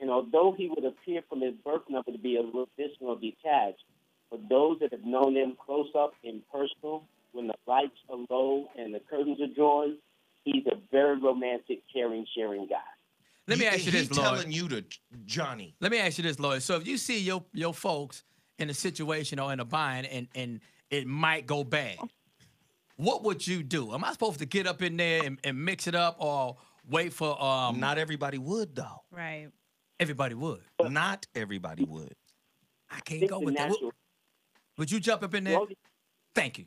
and although he would appear from his birth number to be a little distant or detached, for those that have known him close up and personal, when the lights are low and the curtains are drawn, he's a very romantic, caring, sharing guy. Let me ask you this, He's Lloyd. telling you to Johnny. Let me ask you this, Lloyd. So if you see your folks in a situation or in a bind and it might go bad, what would you do? Am I supposed to get up in there and mix it up or wait for Not everybody would though. Right. Everybody would. Not everybody would. I can't go with that. Would you jump up in there? Thank you.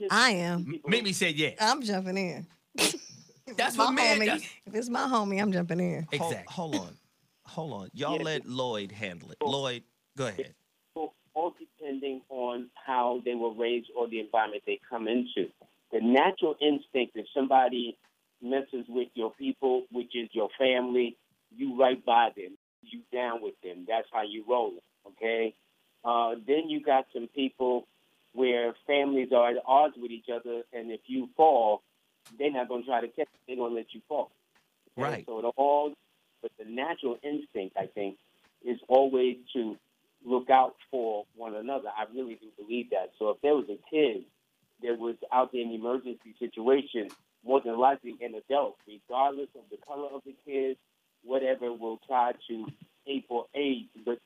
I am. Mimi said yes. I'm jumping in. That's my what man. homie. If it's my homie, I'm jumping in. Exactly. Hold on. Y'all let Lloyd handle it. Lloyd, go ahead. All depending on how they were raised or the environment they come into. The natural instinct, if somebody messes with your people, which is your family, you right by them. You down with them. That's how you roll it, okay? Then you got some people where families are at odds with each other, and if you fall, they're not going to try to catch you. They're going to let you fall. Okay? Right. So but the natural instinct, I think, is always to look out for one another. I really do believe that. So if there was a kid that was out there in an emergency situation, more than likely an adult, regardless of the color of the kid, whatever, will try to pay for aid. But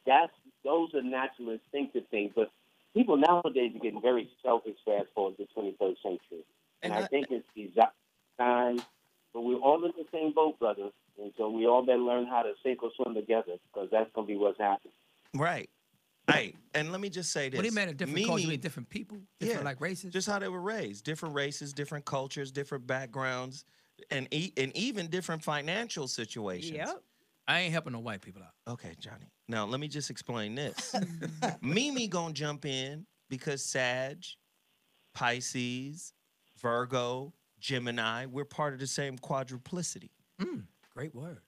those are natural instinctive things. But people nowadays are getting very selfish fast forward to the 21st century. And I think it's designed, but we're all in the same boat, brother. And so we all better learn how to sink or swim together, because that's going to be what's happening. Right. Hey, and let me just say this. What do you mean a different culture? You mean different people? Different like races? Just how they were raised. Different races, different cultures, different backgrounds, and even different financial situations. Yep. I ain't helping no white people out. Okay, Johnny. Now let me just explain this. Mimi gonna jump in because Sag, Pisces, Virgo, Gemini, we're part of the same quadruplicity. Great word.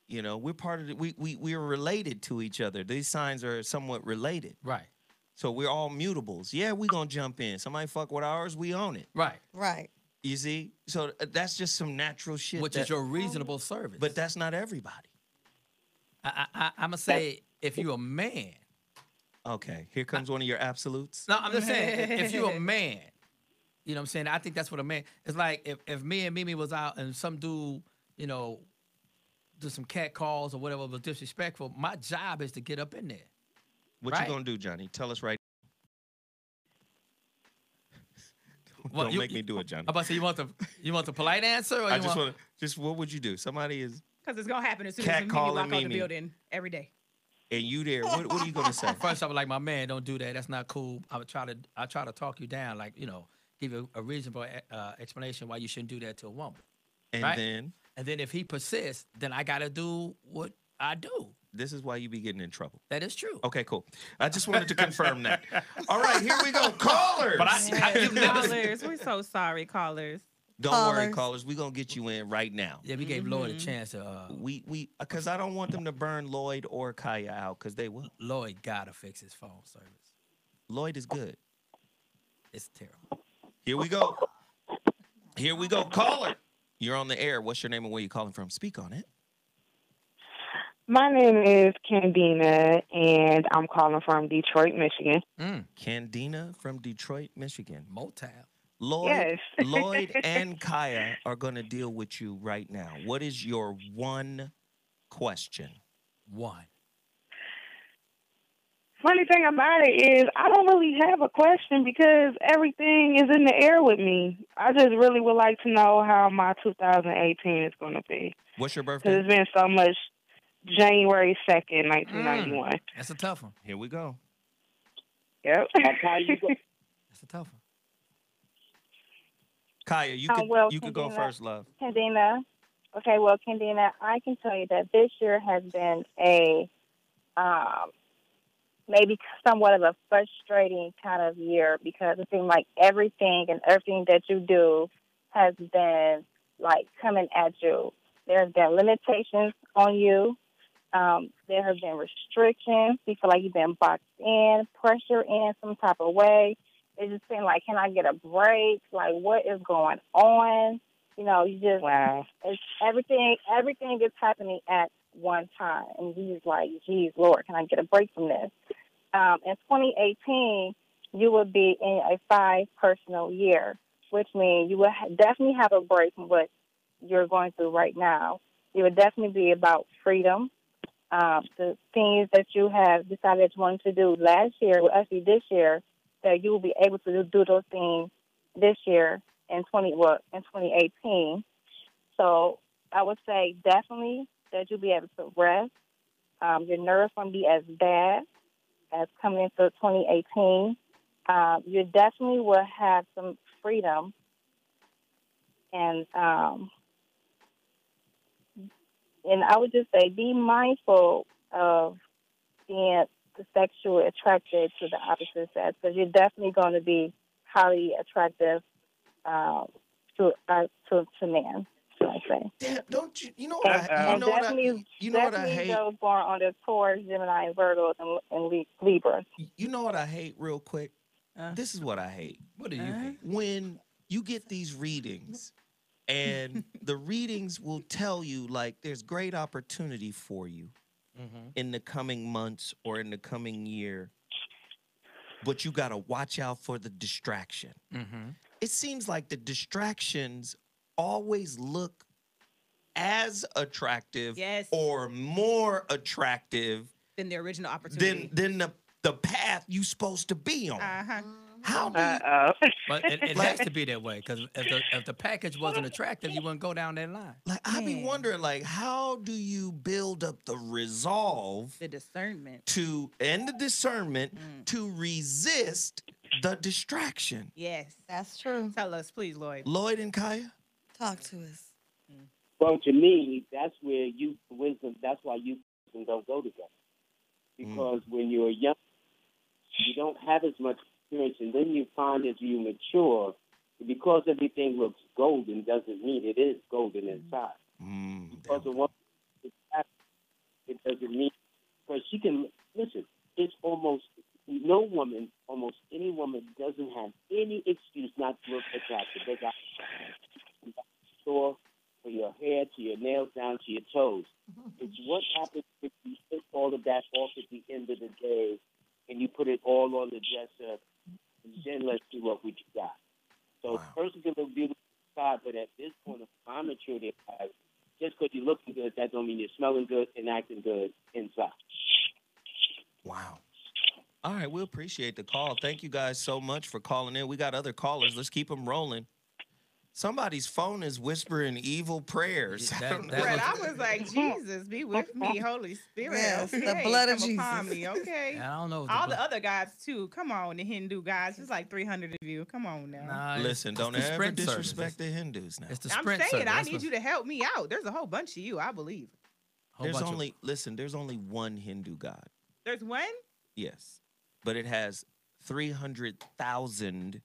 You know, we're part of the, we're related to each other. These signs are somewhat related. Right. So we're all mutables. Yeah, we gonna jump in. Somebody fuck with ours, we own it. Right. Right. You see? So that's just some natural shit. Which is your reasonable service. But that's not everybody. I'm going to say, if you're a man. Okay, here comes one of your absolutes. No, I'm just saying, if you're a man, you know what I'm saying? I think that's what a man, it's like if me and Mimi was out and some dude, you know, do some cat calls or whatever was disrespectful, my job is to get up in there. What you gonna do, Johnny? Tell us right. Don't make me do it, Johnny. I'm about to say, you want the polite answer? Or I just want to. What would you do? Somebody is. Because it's gonna happen as soon Cat as Mimi calling walk out the Mimi. building every day. And you there? What are you gonna say? First, I was like, my man, don't do that. That's not cool. I try to talk you down, like, you know, give you a reasonable explanation why you shouldn't do that to a woman. And right? then if he persists, then I gotta do what I do. This is why you be getting in trouble. That is true. Okay, cool. I just wanted to confirm that. All right, here we go. Callers. But you've never. Callers, we're so sorry, callers. Don't worry, callers. We're gonna get you in right now. Yeah, we gave Lloyd a chance to. Because I don't want them to burn Lloyd or Kaya out, because they will. Lloyd gotta fix his phone service. Lloyd is good. It's terrible. Here we go. Here we go. Caller. You're on the air. What's your name and where you calling from? Speak on it. My name is Candina, and I'm calling from Detroit, Michigan. Candina from Detroit, Michigan. Motown. Lloyd, Yes. Lloyd and Kaya are going to deal with you right now. What is your one question? One. Funny thing about it is I don't really have a question because everything is in the air with me. I just really would like to know how my 2018 is going to be. What's your Because birthday? it's been so much. January 2nd, 1991. That's a tough one. Here we go. Yep. That's a tough one. Kaya, you could go first, love. Candina. Okay, well, Candina, I can tell you that this year has been a maybe somewhat of a frustrating kind of year because it seems like everything that you do has been like coming at you. There's been limitations on you. There have been restrictions. You feel like you've been boxed in, pressure in some type of way. It's just been like, can I get a break? Like, what is going on? You know, you just, it's everything is happening at one time. And you just like, geez, Lord, can I get a break from this? In 2018, you will be in a 5 personal year, which means you will definitely have a break from what you're going through right now. It would definitely be about freedom. The things that you have decided you wanted to do last year, well, actually this year, that you will be able to do those things this year in 2018. So I would say definitely that you'll be able to rest. Your nerves won't be as bad as coming into 2018. You definitely will have some freedom and I would just say be mindful of being sexually attracted to the opposite sex because you're definitely going to be highly attractive to men. Should I say? Damn, don't you? You know what I? You know what I? You know what I hate? Those born on the Taurus, Gemini, Virgos, and Libra. You know what I hate, real quick. This is what I hate. What do you hate? When you get these readings. And the readings will tell you, like, there's great opportunity for you in the coming months or in the coming year. But you got to watch out for the distraction. It seems like the distractions always look as attractive or more attractive than the original opportunity. Than the path you're supposed to be on. How do you... But it has to be that way because if the package wasn't attractive, you wouldn't go down that line. Like I be wondering, like, how do you build up the resolve, the discernment, to resist the distraction? Yes, that's true. Tell us, please, Lloyd. Lloyd and Kaya, talk to us. Well, to me, that's where youth and wisdom. That's why youth and wisdom don't go together. Because when you're young, you don't have as much experience, and then you find as you mature, because everything looks golden doesn't mean it is golden inside. Because of what it doesn't mean, because she can listen. It's almost no woman, almost any woman doesn't have any excuse not to look attractive. They got store for your hair to your nails down to your toes. It's what happens if you take all of that off at the end of the day and you put it all on the dresser, and then let's see what we got. So the person can look beautiful inside, but at this point of my maturity, just because you're looking good, that don't mean you're smelling good and acting good inside. Wow. All right, we appreciate the call. Thank you guys so much for calling in. We got other callers. Let's keep them rolling. Somebody's phone is whispering evil prayers. I was like, Jesus, be with me, Holy Spirit. Yes, okay, the blood of come upon Jesus. me, okay? Yeah, I don't know. All the other guys, too. Come on, the Hindu guys. There's like 300 of you. Come on now. Nah, Listen, don't the ever Sprint disrespect the Hindus now. It's the I'm Sprint saying, service. I That's need what- you to help me out. There's a whole bunch of you, I believe. There's only one Hindu god. There's one? Yes. But it has 300,000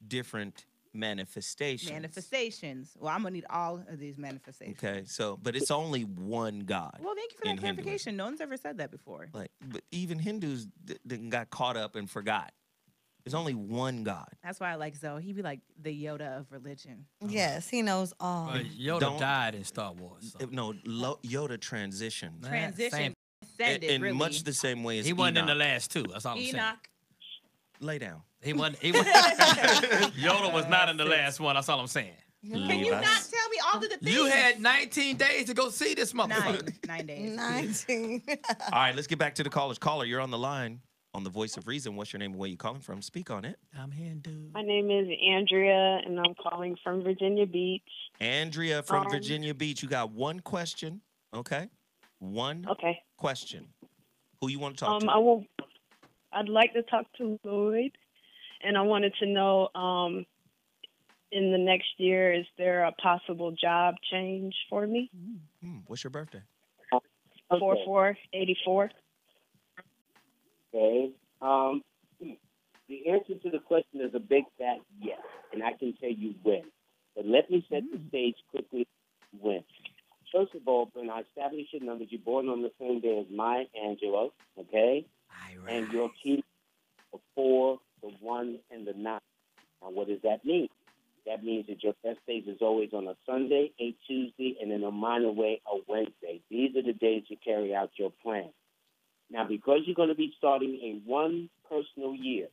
different manifestations. Well, I'm going to need all of these manifestations. Okay, so, but it's only one God. Well, thank you for that clarification. No one's ever said that before. Like, but even Hindus got caught up and forgot. There's only one God. That's why I like Zoe. He be like the Yoda of religion. Yes, he knows all. Yoda died in Star Wars. So. No, Yoda transitioned. Transition. In much the same way as he wasn't in Enoch. the last two. That's all I'm saying. Enoch. Lay down. He wasn't. Yoda was not in the last one. That's all I'm saying. Can you not tell me all of the things? You had 19 days to go see this motherfucker. 9 days. 19. All right, let's get back to the callers. Caller, you're on the line on the Voice of Reason. What's your name and where you calling from? Speak on it. I'm Hindu. My name is Andrea, and I'm calling from Virginia Beach. Andrea from Virginia Beach. You got one question, okay? One question. Who you want to talk to? I'd like to talk to Lloyd, and I wanted to know, in the next year, is there a possible job change for me? What's your birthday? 4484. Okay. The answer to the question is a big fat yes, and I can tell you when. But let me set the stage quickly when. First of all, when I establish your numbers, you're born on the same day as my Angela, okay? And your key are 4, the 1, and the 9. Now, what does that mean? That means that your best days is always on a Sunday, a Tuesday, and in a minor way, a Wednesday. These are the days you carry out your plan. Now, because you're going to be starting a one personal year,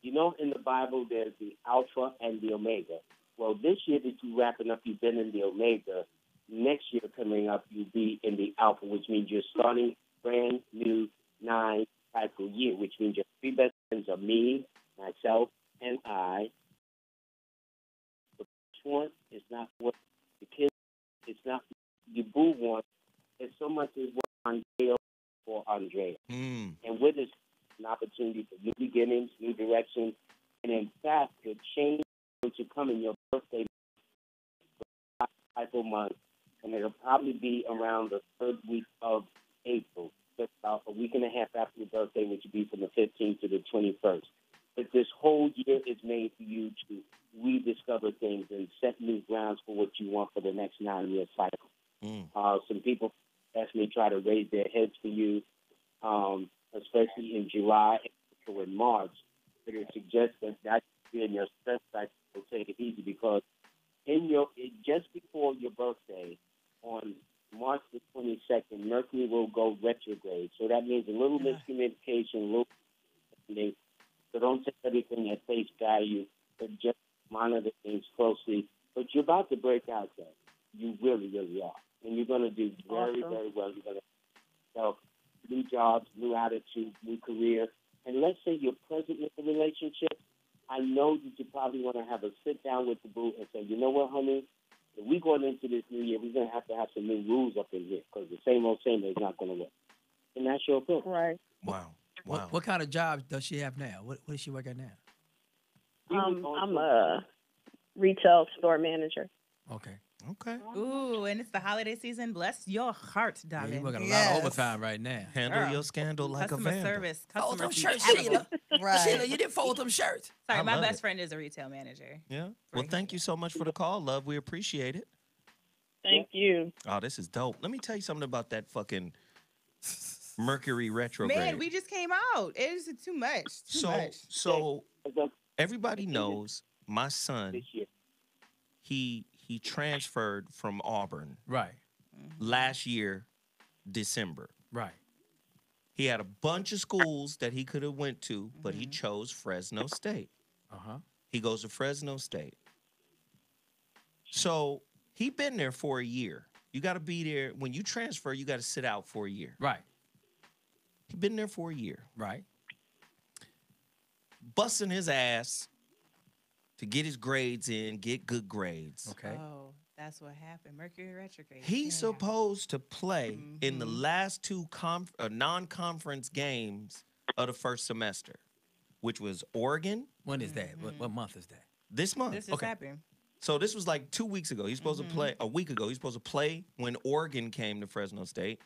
you know in the Bible there's the Alpha and the Omega. Well, this year that you're wrapping up, you've been in the Omega. Next year coming up, you'll be in the Alpha, which means you're starting brand new 9-cycle year, which means your 3 best friends are me, myself, and I. The first one is not what the kids, it's not your boo wants. It's so much as what Andrea or Andrea. And with this, an opportunity for new beginnings, new directions, and in fact, the change which will come in your birthday cycle month, and it'll probably be around the 3rd week of April, just about a week and a half after your birthday, which will be from the 15th to the 21st. But this whole year is made for you to rediscover things and set new grounds for what you want for the next 9-year cycle. Some people actually try to raise their heads for you, especially in July or in March. But it suggests that that's in your stress cycle. So take it easy because just before your birthday, on March the 22nd, Mercury will go retrograde. So that means a little miscommunication, a little. So don't take everything at face value, but just monitor things closely. But you're about to break out there. You really, really are. And you're going to do very, very well. You're going to have new jobs, new attitude, new career. And let's say you're present with the relationship. I know that you probably want to have a sit down with the boo and say, you know what, honey? If we're going into this new year, we're going to have some new rules up in here because the same old is not going to work. And that's your approach. Right. Wow. What kind of job does she have now? What does she work at now? I'm a retail store manager. Okay. Okay. Ooh, and it's the holiday season. Bless your heart, darling. You're working a lot of overtime right now. Handle Girl. your scandal like Customer a vandal. service. Fold Customer them shirts, service. Sheila. Right. Sheila, you didn't fold them shirts. Sorry, I my love best it. friend is a retail manager. Yeah. Well, thank you so much for the call, love. We appreciate it. Thank you. Oh, this is dope. Let me tell you something about that fucking Mercury retrograde. Man, we just came out. It is too much. Too much. So everybody knows my son. He transferred from Auburn. Right. Last year, December. Right. He had a bunch of schools that he could have went to, but he chose Fresno State. Uh-huh. He goes to Fresno State. So he been there for a year. You got to be there. When you transfer, you got to sit out for a year. Right. He been there for a year. Right. Busting his ass to get his grades in, get good grades. Okay. Oh, that's what happened. Mercury retrograde. He's supposed to play in the last two non-conference games of the first semester, which was Oregon. When is that? What month is that? This month. This just happened. So this was like 2 weeks ago. He's supposed to play a week ago. He's supposed to play when Oregon came to Fresno State,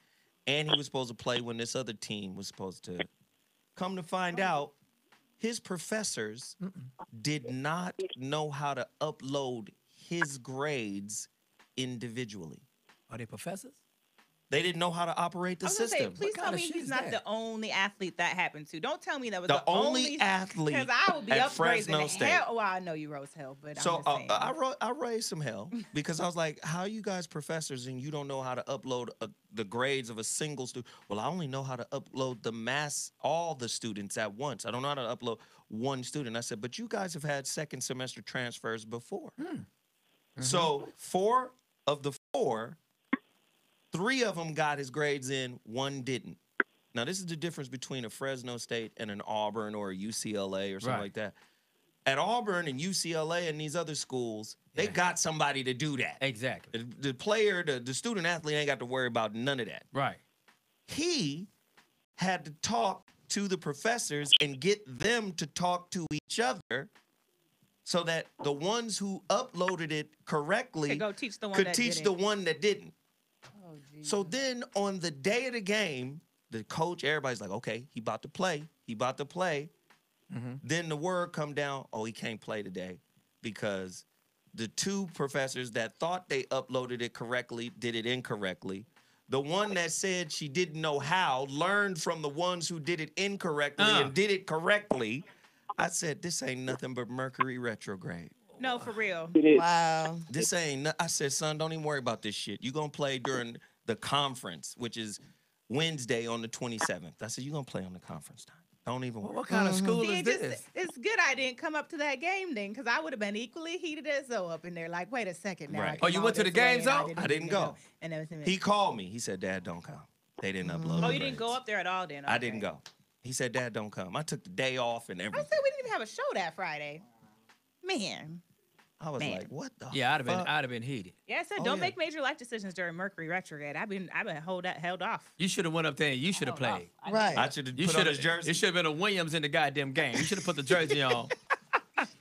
and he was supposed to play when this other team was supposed to. Come to find out, his professors did not know how to upload his grades individually. Are they professors? They didn't know how to operate the I was gonna say, system. please tell me he's not the only athlete that happened to. Don't tell me that was The only athlete Because I would be at up Fresno raising State. hell. Well, I know you rose hell, but So I'm just saying. I raised some hell because I was like, how are you guys professors and you don't know how to upload the grades of a single student? Well, I only know how to upload all the students at once. I don't know how to upload one student. I said, but you guys have had second semester transfers before. So 4 of the 4, 3 of them got his grades in, 1 didn't. Now, this is the difference between a Fresno State and an Auburn or a UCLA or something like that. At Auburn and UCLA and these other schools, they got somebody to do that. Exactly. The player, the student athlete ain't got to worry about none of that. Right. He had to talk to the professors and get them to talk to each other so that the ones who uploaded it correctly Could go teach the one could that teach didn't. the one that didn't. Oh, So then on the day of the game, the coach, everybody's like, okay, he about to play. He about to play. Then the word come down, oh, he can't play today because the 2 professors that thought they uploaded it correctly did it incorrectly. The one that said she didn't know how learned from the ones who did it incorrectly and did it correctly. I said, this ain't nothing but Mercury retrograde. No, for real. Wow. This ain't, I said, son, don't even worry about this shit. You're going to play during the conference, which is Wednesday on the 27th. I said, you're going to play on the conference time. Don't even worry. What kind of school See, is this? it's good I didn't come up to that game then, because I would have been equally heated as Zoe up in there. Like, wait a second now. Right. I came all this way and I didn't go. And everything. He called me. He said, Dad, don't come. They didn't upload Oh, the you didn't grades. go up there at all then? I didn't go. He said, Dad, don't come. I took the day off and I everything. said we didn't even have a show that Friday. Man. I was Man. like, what the Yeah, I'd fuck? have been heated. Yeah, I said Oh, don't yeah. make major life decisions during Mercury retrograde. I've been held off. You should have went up there and you should have played. Right. I should have You put on should his have. jersey. It should have been a Williams in the goddamn game. You should have put the jersey on.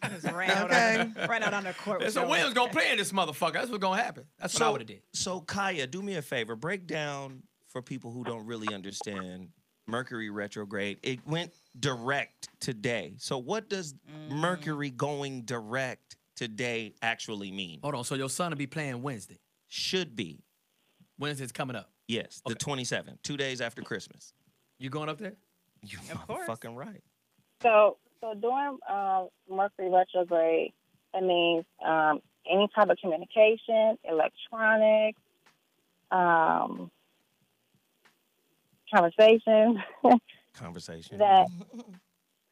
Just ran out on the court. with So no- Williams gonna play in this motherfucker. That's what's gonna happen. That's what I would have did. So, Kaya, do me a favor. Break down for people who don't really understand Mercury retrograde. It went direct today. So what does Mercury going direct today actually mean? Hold on. So your son will be playing Wednesday. Should be. Wednesday's coming up. Yes, the 27th, 2 days after Christmas. You going up there? You Of course. motherfucking right. So during Mercury retrograde, that means any type of communication, electronics, conversations, Conversation. that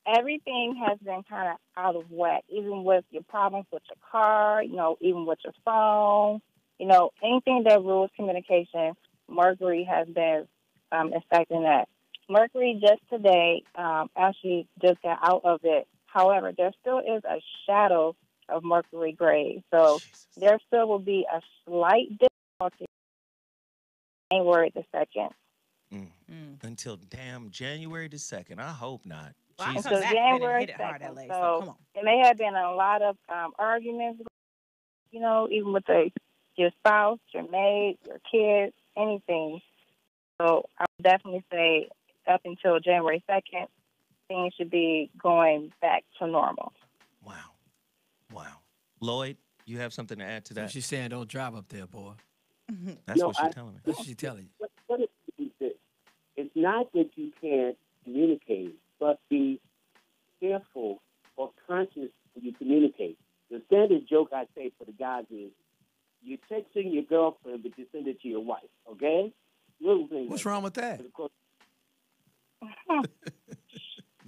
everything has been kind of out of whack, even with your problems with your car, even with your phone, anything that rules communication, Mercury has been affecting that. Mercury just today actually just got out of it. However, there still is a shadow of Mercury grade. So there still will be a slight difficulty January the 2nd. Until damn January the 2nd. I hope not. Well, I Jesus. come So back then and January hit it hard, 2nd. LA, so come So on. there may have been a lot of arguments, even with the your spouse, your maid, your kids, anything. So I would definitely say up until January 2nd, things should be going back to normal. Wow. Lloyd, you have something to add to that? She's saying don't drive up there, boy. That's what she's telling me. That's what she's telling you. What is this? It's not that you can't communicate, but be careful or conscious when you communicate. The standard joke I say for the guys is, you're texting your girlfriend, but you send it to your wife, okay? Little thing. What's wrong with that?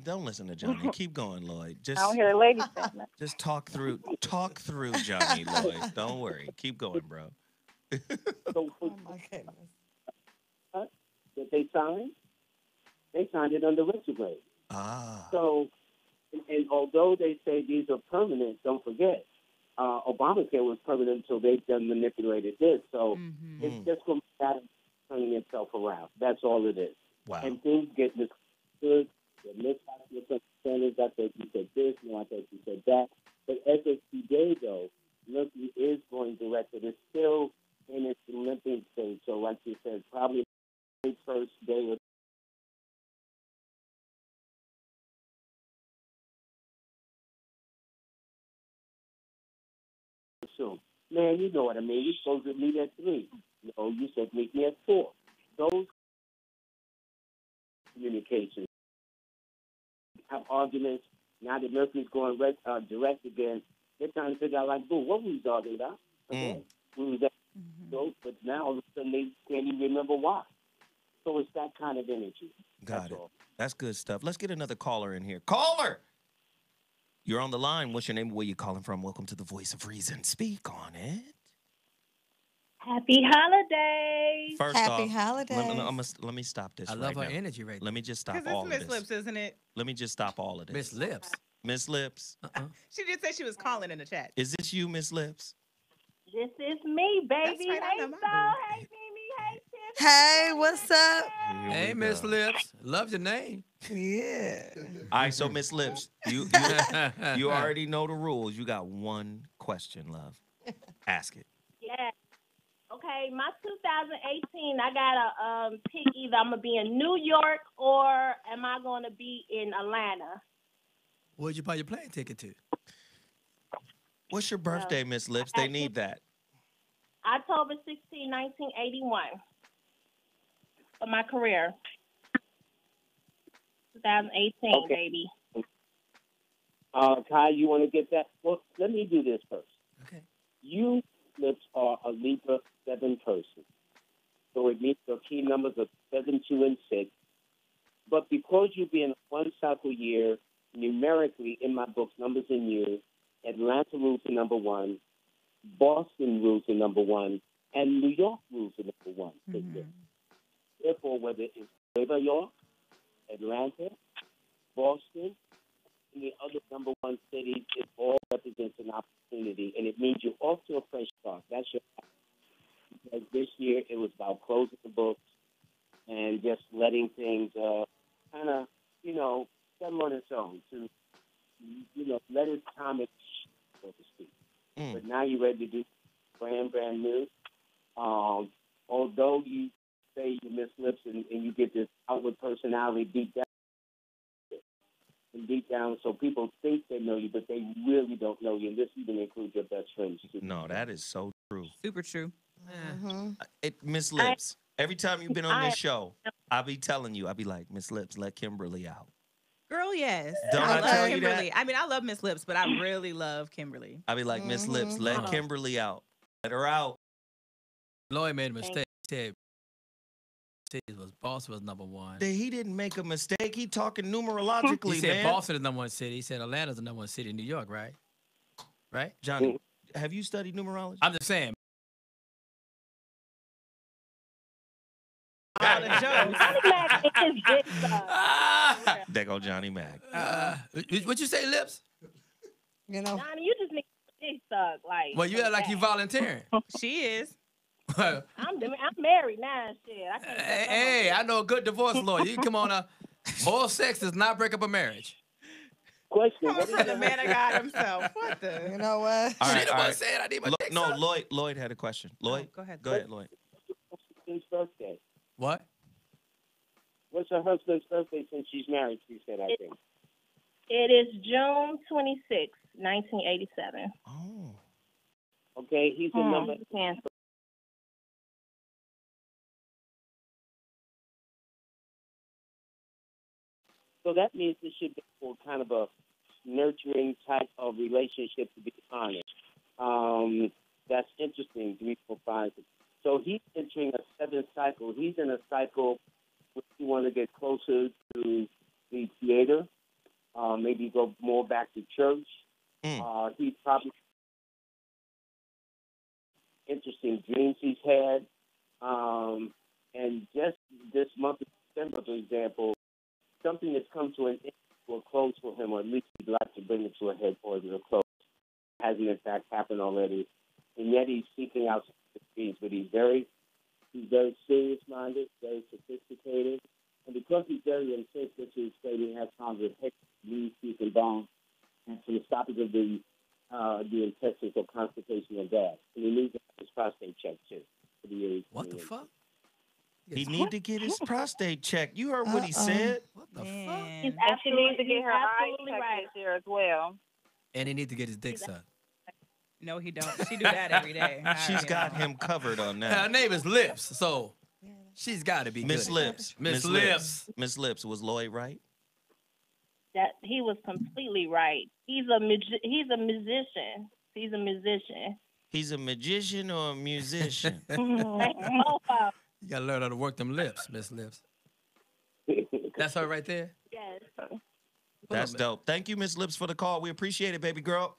Don't listen to Johnny. Keep going, Lloyd. I don't hear ladies saying that. Just talk through Johnny, Lloyd. Don't worry. Keep going, bro. Oh my goodness. That they signed it under retrograde. So, and although they say these are permanent, don't forget, Obamacare was permanent until they done manipulated this. So it's just going to be turning itself around. That's all it is. Wow. And things get misunderstood. Misunderstandings. I think you said this, no, I think you said that. But as of today, though, Mercury is going direct. It is still in its Olympic stage. So, like you said, probably the first day or soon. Man, you know what I mean. You're supposed to meet at 3. No, you said meet me at 4. Those communications have arguments. Now that Mercury's going direct again, they're trying to figure out, like, boo, what we was arguing about? Okay. We was at those, but now all of a sudden they can't even remember why. So it's that kind of energy. Got it. That's good stuff. Let's get another caller in here. Caller! You're on the line. What's your name? Where you calling from? Welcome to the Voice of Reason. Speak on it. Happy holidays. First Happy off, holidays. let me stop this. I love right her now. energy right Let me just stop Because all it's of Miss this. Lips, isn't it? Let me just stop all of this. Miss Lips. Miss Lips. She did say she was calling in the chat. Is this you, Miss Lips? This is me, baby. That's right, I Hey, know my Saul. Hey, Mimi. Hey, Tiff. Hey, what's up? Hey, Miss Lips. Love your name. Yeah. All right, so Miss Lips, you already know the rules. You got one question, love. Ask it. Yeah. Okay, my 2018, I got to pick either I'm going to be in New York or am I going to be in Atlanta? Where'd you buy your plane ticket to? What's your birthday, Miss Lips? They need that. October 16, 1981 for my career. 2018, baby. Kai, you want to get that? Well, let me do this first. Okay. You, Lips, are a Libra 7 person. So it means your key numbers are 7, 2, and 6. But because you be in one cycle year, numerically in my books, numbers and years, Atlanta rules are number 1, Boston rules are number 1, and New York rules are number 1. Therefore, whether it's New York, Atlanta, Boston, and the other number 1 cities, it all represents an opportunity, and it means you're off to a fresh start. That's your. Because this year it was about closing the books and just letting things kind of, settle on its own to, let its time, so to speak. But now you're ready to do brand new. Although you say you miss Lips and you get this outward personality beat down, so people think they know you, but they really don't know you. And this even includes your best friends too. No, that is so true. Super true. Miss Lips, every time you've been on this show, I be telling you, I be like, Miss Lips, let Kimberly out. Girl, yes. Don't I love tell you Kimberly. that? I mean, I love Miss Lips, but I really love Kimberly. I be like, Miss Lips, let Kimberly out. Let her out. Lloyd made a mistake. He said Boston was number 1. He didn't make a mistake. He talking numerologically, He said man. Boston is number 1 city. He said Atlanta's the number 1 city in New York, right? Right? Johnny, have you studied numerology? I'm just saying. There go Johnny Mack. What you say, Lips? Johnny, you just need to suck. Like, Well, you act like you volunteering. She is. I'm married now and shit. I can't Hey, I know a good divorce lawyer. You can come on. Oral sex does not break up a marriage. question. Coming from the man of God himself. What the? You know what? All right, She the all one right. said I need my dick No, sucked. Lloyd had a question. Lloyd, go ahead. Go ahead, Lloyd. His birthday. What? What's her husband's birthday since she's married? She said, I think. It is June 26, 1987. Oh. Okay, he's a number. Cancer. So that means this should be for kind of a nurturing type of relationship, to be honest. That's interesting, 3, 4, 5. So he's entering a 7th cycle. He's in a cycle where he want to get closer to the Creator, maybe go more back to church. He probably interesting dreams he's had. And just this month of December, for example, something has come to an end, to a close for him, or at least he'd like to bring it to a head or to a close. Hasn't in fact happened already, and yet he's seeking out things. But he's very serious-minded, very sophisticated, and because he's very intense, which is he has times with head, knees, feet, and bones, and for the stoppage of the intestines or constipation of gas. And he needs to have his prostate checked too. What the fuck? He need to get his prostate checked. You heard what he said. What the fuck? He's And she needs to get her eyes absolutely checked right. this year as well. And he need to get his dick sucked. No, he don't. She do that every day. She's got him covered on that. Her name is Lips, so she's got to be Miss good. Lips. Miss Lips. Miss Lips. Was Lloyd right? That he was completely right. He's a musician. He's a musician. He's a magician or a musician? Oh, wow. You got to learn how to work them lips, Miss Lips. That's her right there? Yes. That's dope. Thank you, Miss Lips, for the call. We appreciate it, baby girl.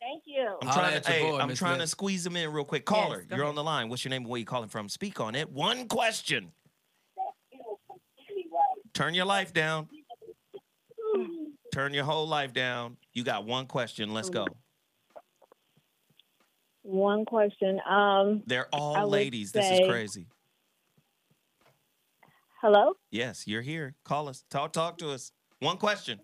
Thank you. I'm trying to squeeze him in real quick. Caller, you're on the line. What's your name and where you calling from? Speak on it. One question. Turn your life down. Turn your whole life down. You got one question. Let's go. One question. They're all I would ladies. This is say- crazy. Hello? Yes, you're here. Call us. Talk to us. One question.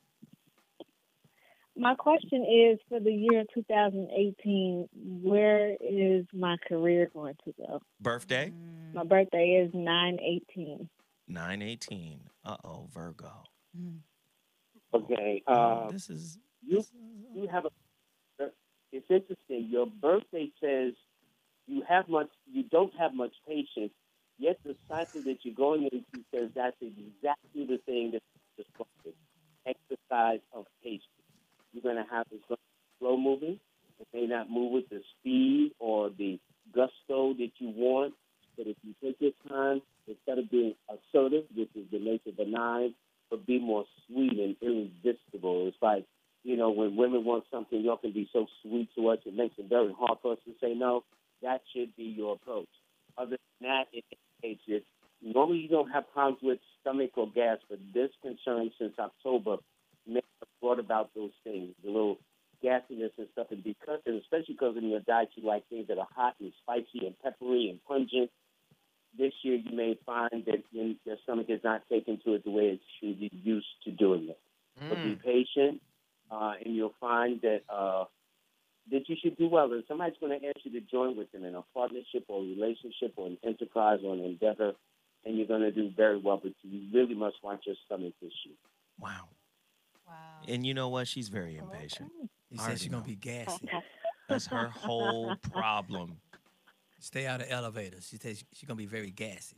My question is for the year 2018, where is my career going to go? Birthday? My birthday is 9/18. 9/18. Uh-oh, Virgo. Okay. This is you have a. It's interesting. Your birthday says you don't have much patience. Yet the cycle that you're going into says that's exactly the thing that's disrupted. Exercise of patience. You're going to have this slow moving. It may not move with the speed or the gusto that you want, but if you take your time, instead of being assertive, which is the nature of the 9, but be more sweet and irresistible. It's like, when women want something, y'all can be so sweet to us, it makes it very hard for us to say no. That should be your approach. Other than that, it indicates that normally you don't have problems with stomach or gas, but this concern since October may have brought about those things, the little gassiness and stuff, and especially because in your diet you like things that are hot and spicy and peppery and pungent. This year you may find that your stomach is not taken to it the way it should be used to doing it. But be patient, and you'll find that you should do well. And somebody's going to ask you to join with them in a partnership or a relationship or an enterprise or an endeavor, and you're going to do very well. But you really must watch your stomach this year. Wow. And you know what? She's very impatient. He said she's going to be gassy. That's her whole problem. Stay out of elevators. She says she's going to be very gassy.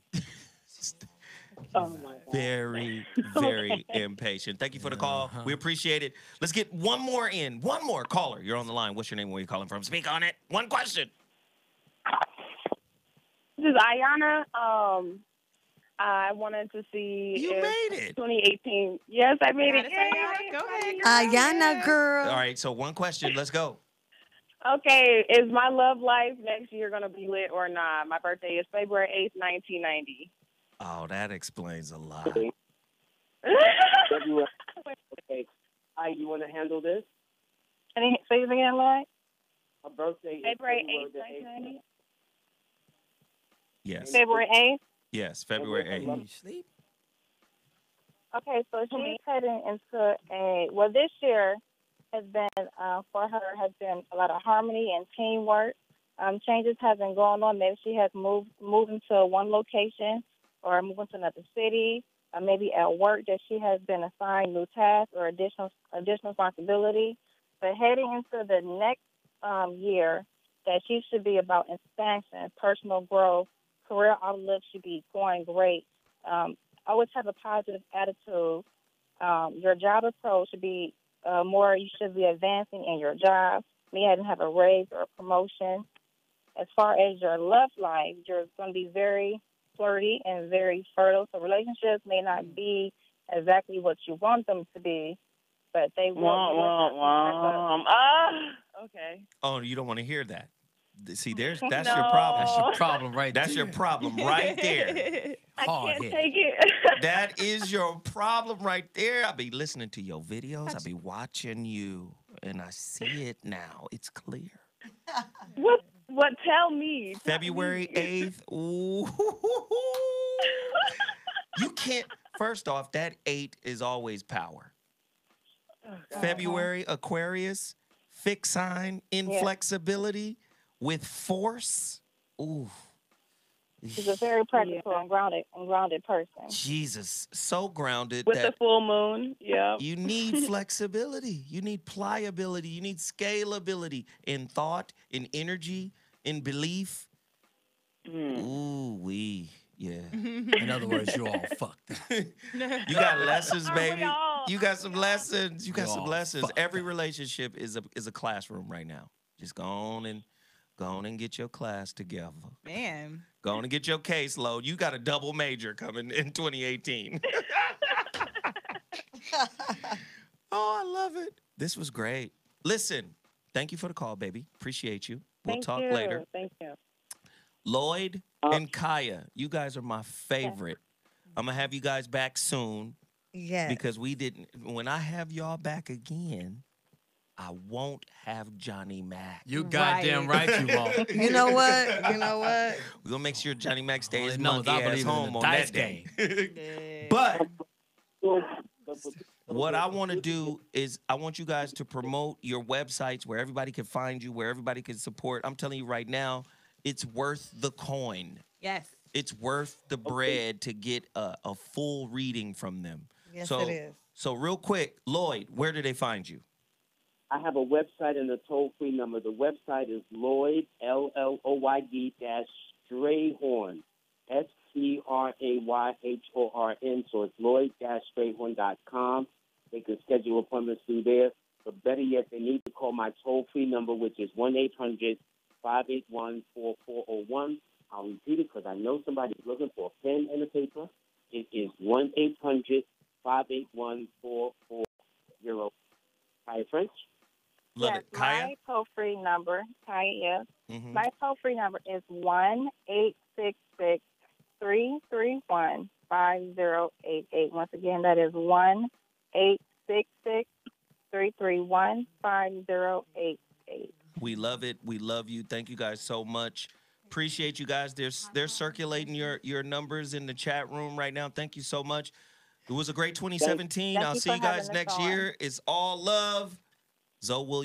Oh my God. Very, very impatient. Thank you for the call. We appreciate it. Let's get one more in. One more caller. You're on the line. What's your name? Where you calling from? Speak on it. One question. This is Ayana. I wanted to see You if made it. 2018. Yes, I made it. Go ahead. Ayana, girl. All right, so one question. Let's go. Okay, is my love life next year going to be lit or not? My birthday is February 8th, 1990. Oh, that explains a lot. Okay. You want to handle this? Say it again, Lloyd. Her birthday February is 8th, 1990. Yes. February 8th? Yes, February 8th. You sleep? Okay, so she's heading into this year has been, for her, has been a lot of harmony and teamwork. Changes have been going on. Maybe she has moved into one location or moved to another city, or maybe at work that she has been assigned new tasks or additional responsibility. But heading into the next year, that she should be about expansion, personal growth, career outlook should be going great. Always have a positive attitude. Your job approach should be you should be advancing in your job. May have a raise or a promotion. As far as your love life, you're going to be very flirty and very fertile. So relationships may not be exactly what you want them to be, but they will. Okay. Oh, you don't want to hear that. See, that's No. your problem. That's your problem right there. That's your problem right there. I can't take it. That is your problem right there. I be listening to your videos. I be watching you, and I see it now. It's clear. What? Tell me. February 8th. Ooh. You can't. First off, that 8 is always power. February, Aquarius, fixed sign, inflexibility with force. Ooh. She's a very practical and grounded person. Jesus, so grounded. With that the full moon, yeah. You need flexibility. You need pliability. You need scalability in thought, in energy, in belief. Ooh, yeah. In other words, you all fucked up. You got lessons, baby. You got some lessons. You got some lessons. Every relationship is a classroom right now. Just go on and get your class together. Man. Go on and get your caseload. You got a double major coming in 2018. Oh, I love it. This was great. Listen, thank you for the call, baby. Appreciate you. We'll talk later. Thank you. Lloyd and Kaya, you guys are my favorite. I'm going to have you guys back soon. Yeah. Because when I have y'all back again, I won't have Johnny Mack. You goddamn right you won't. You know what? We're going to make sure Johnny Mack stays Only monkey I ass believe home in the on dice that day. But what I want to do is I want you guys to promote your websites where everybody can find you, where everybody can support. I'm telling you right now, it's worth the coin. Yes. It's worth the bread to get a full reading from them. Yes, it is. So real quick, Lloyd, where do they find you? I have a website and a toll-free number. The website is Lloyd, LLOYD Strayhorn, STRAYHORN. So it's Lloyd-Strayhorn.com. They can schedule appointments through there. But better yet, they need to call my toll-free number, which is 1-800-581-4401. I'll repeat it because I know somebody's looking for a pen and a paper. It is 1-800-581-4401. Kaya French? Love yes, it. Kaya? my toll-free number, Kaya, yes. Mm-hmm. My toll-free number is 1-866-331-5088. Once again, that is 1-866-331-5088. We love it. We love you. Thank you guys so much. Appreciate you guys. They're circulating your numbers in the chat room right now. Thank you so much. It was a great 2017. I'll see you guys next year. It's all love. Zoe Williams.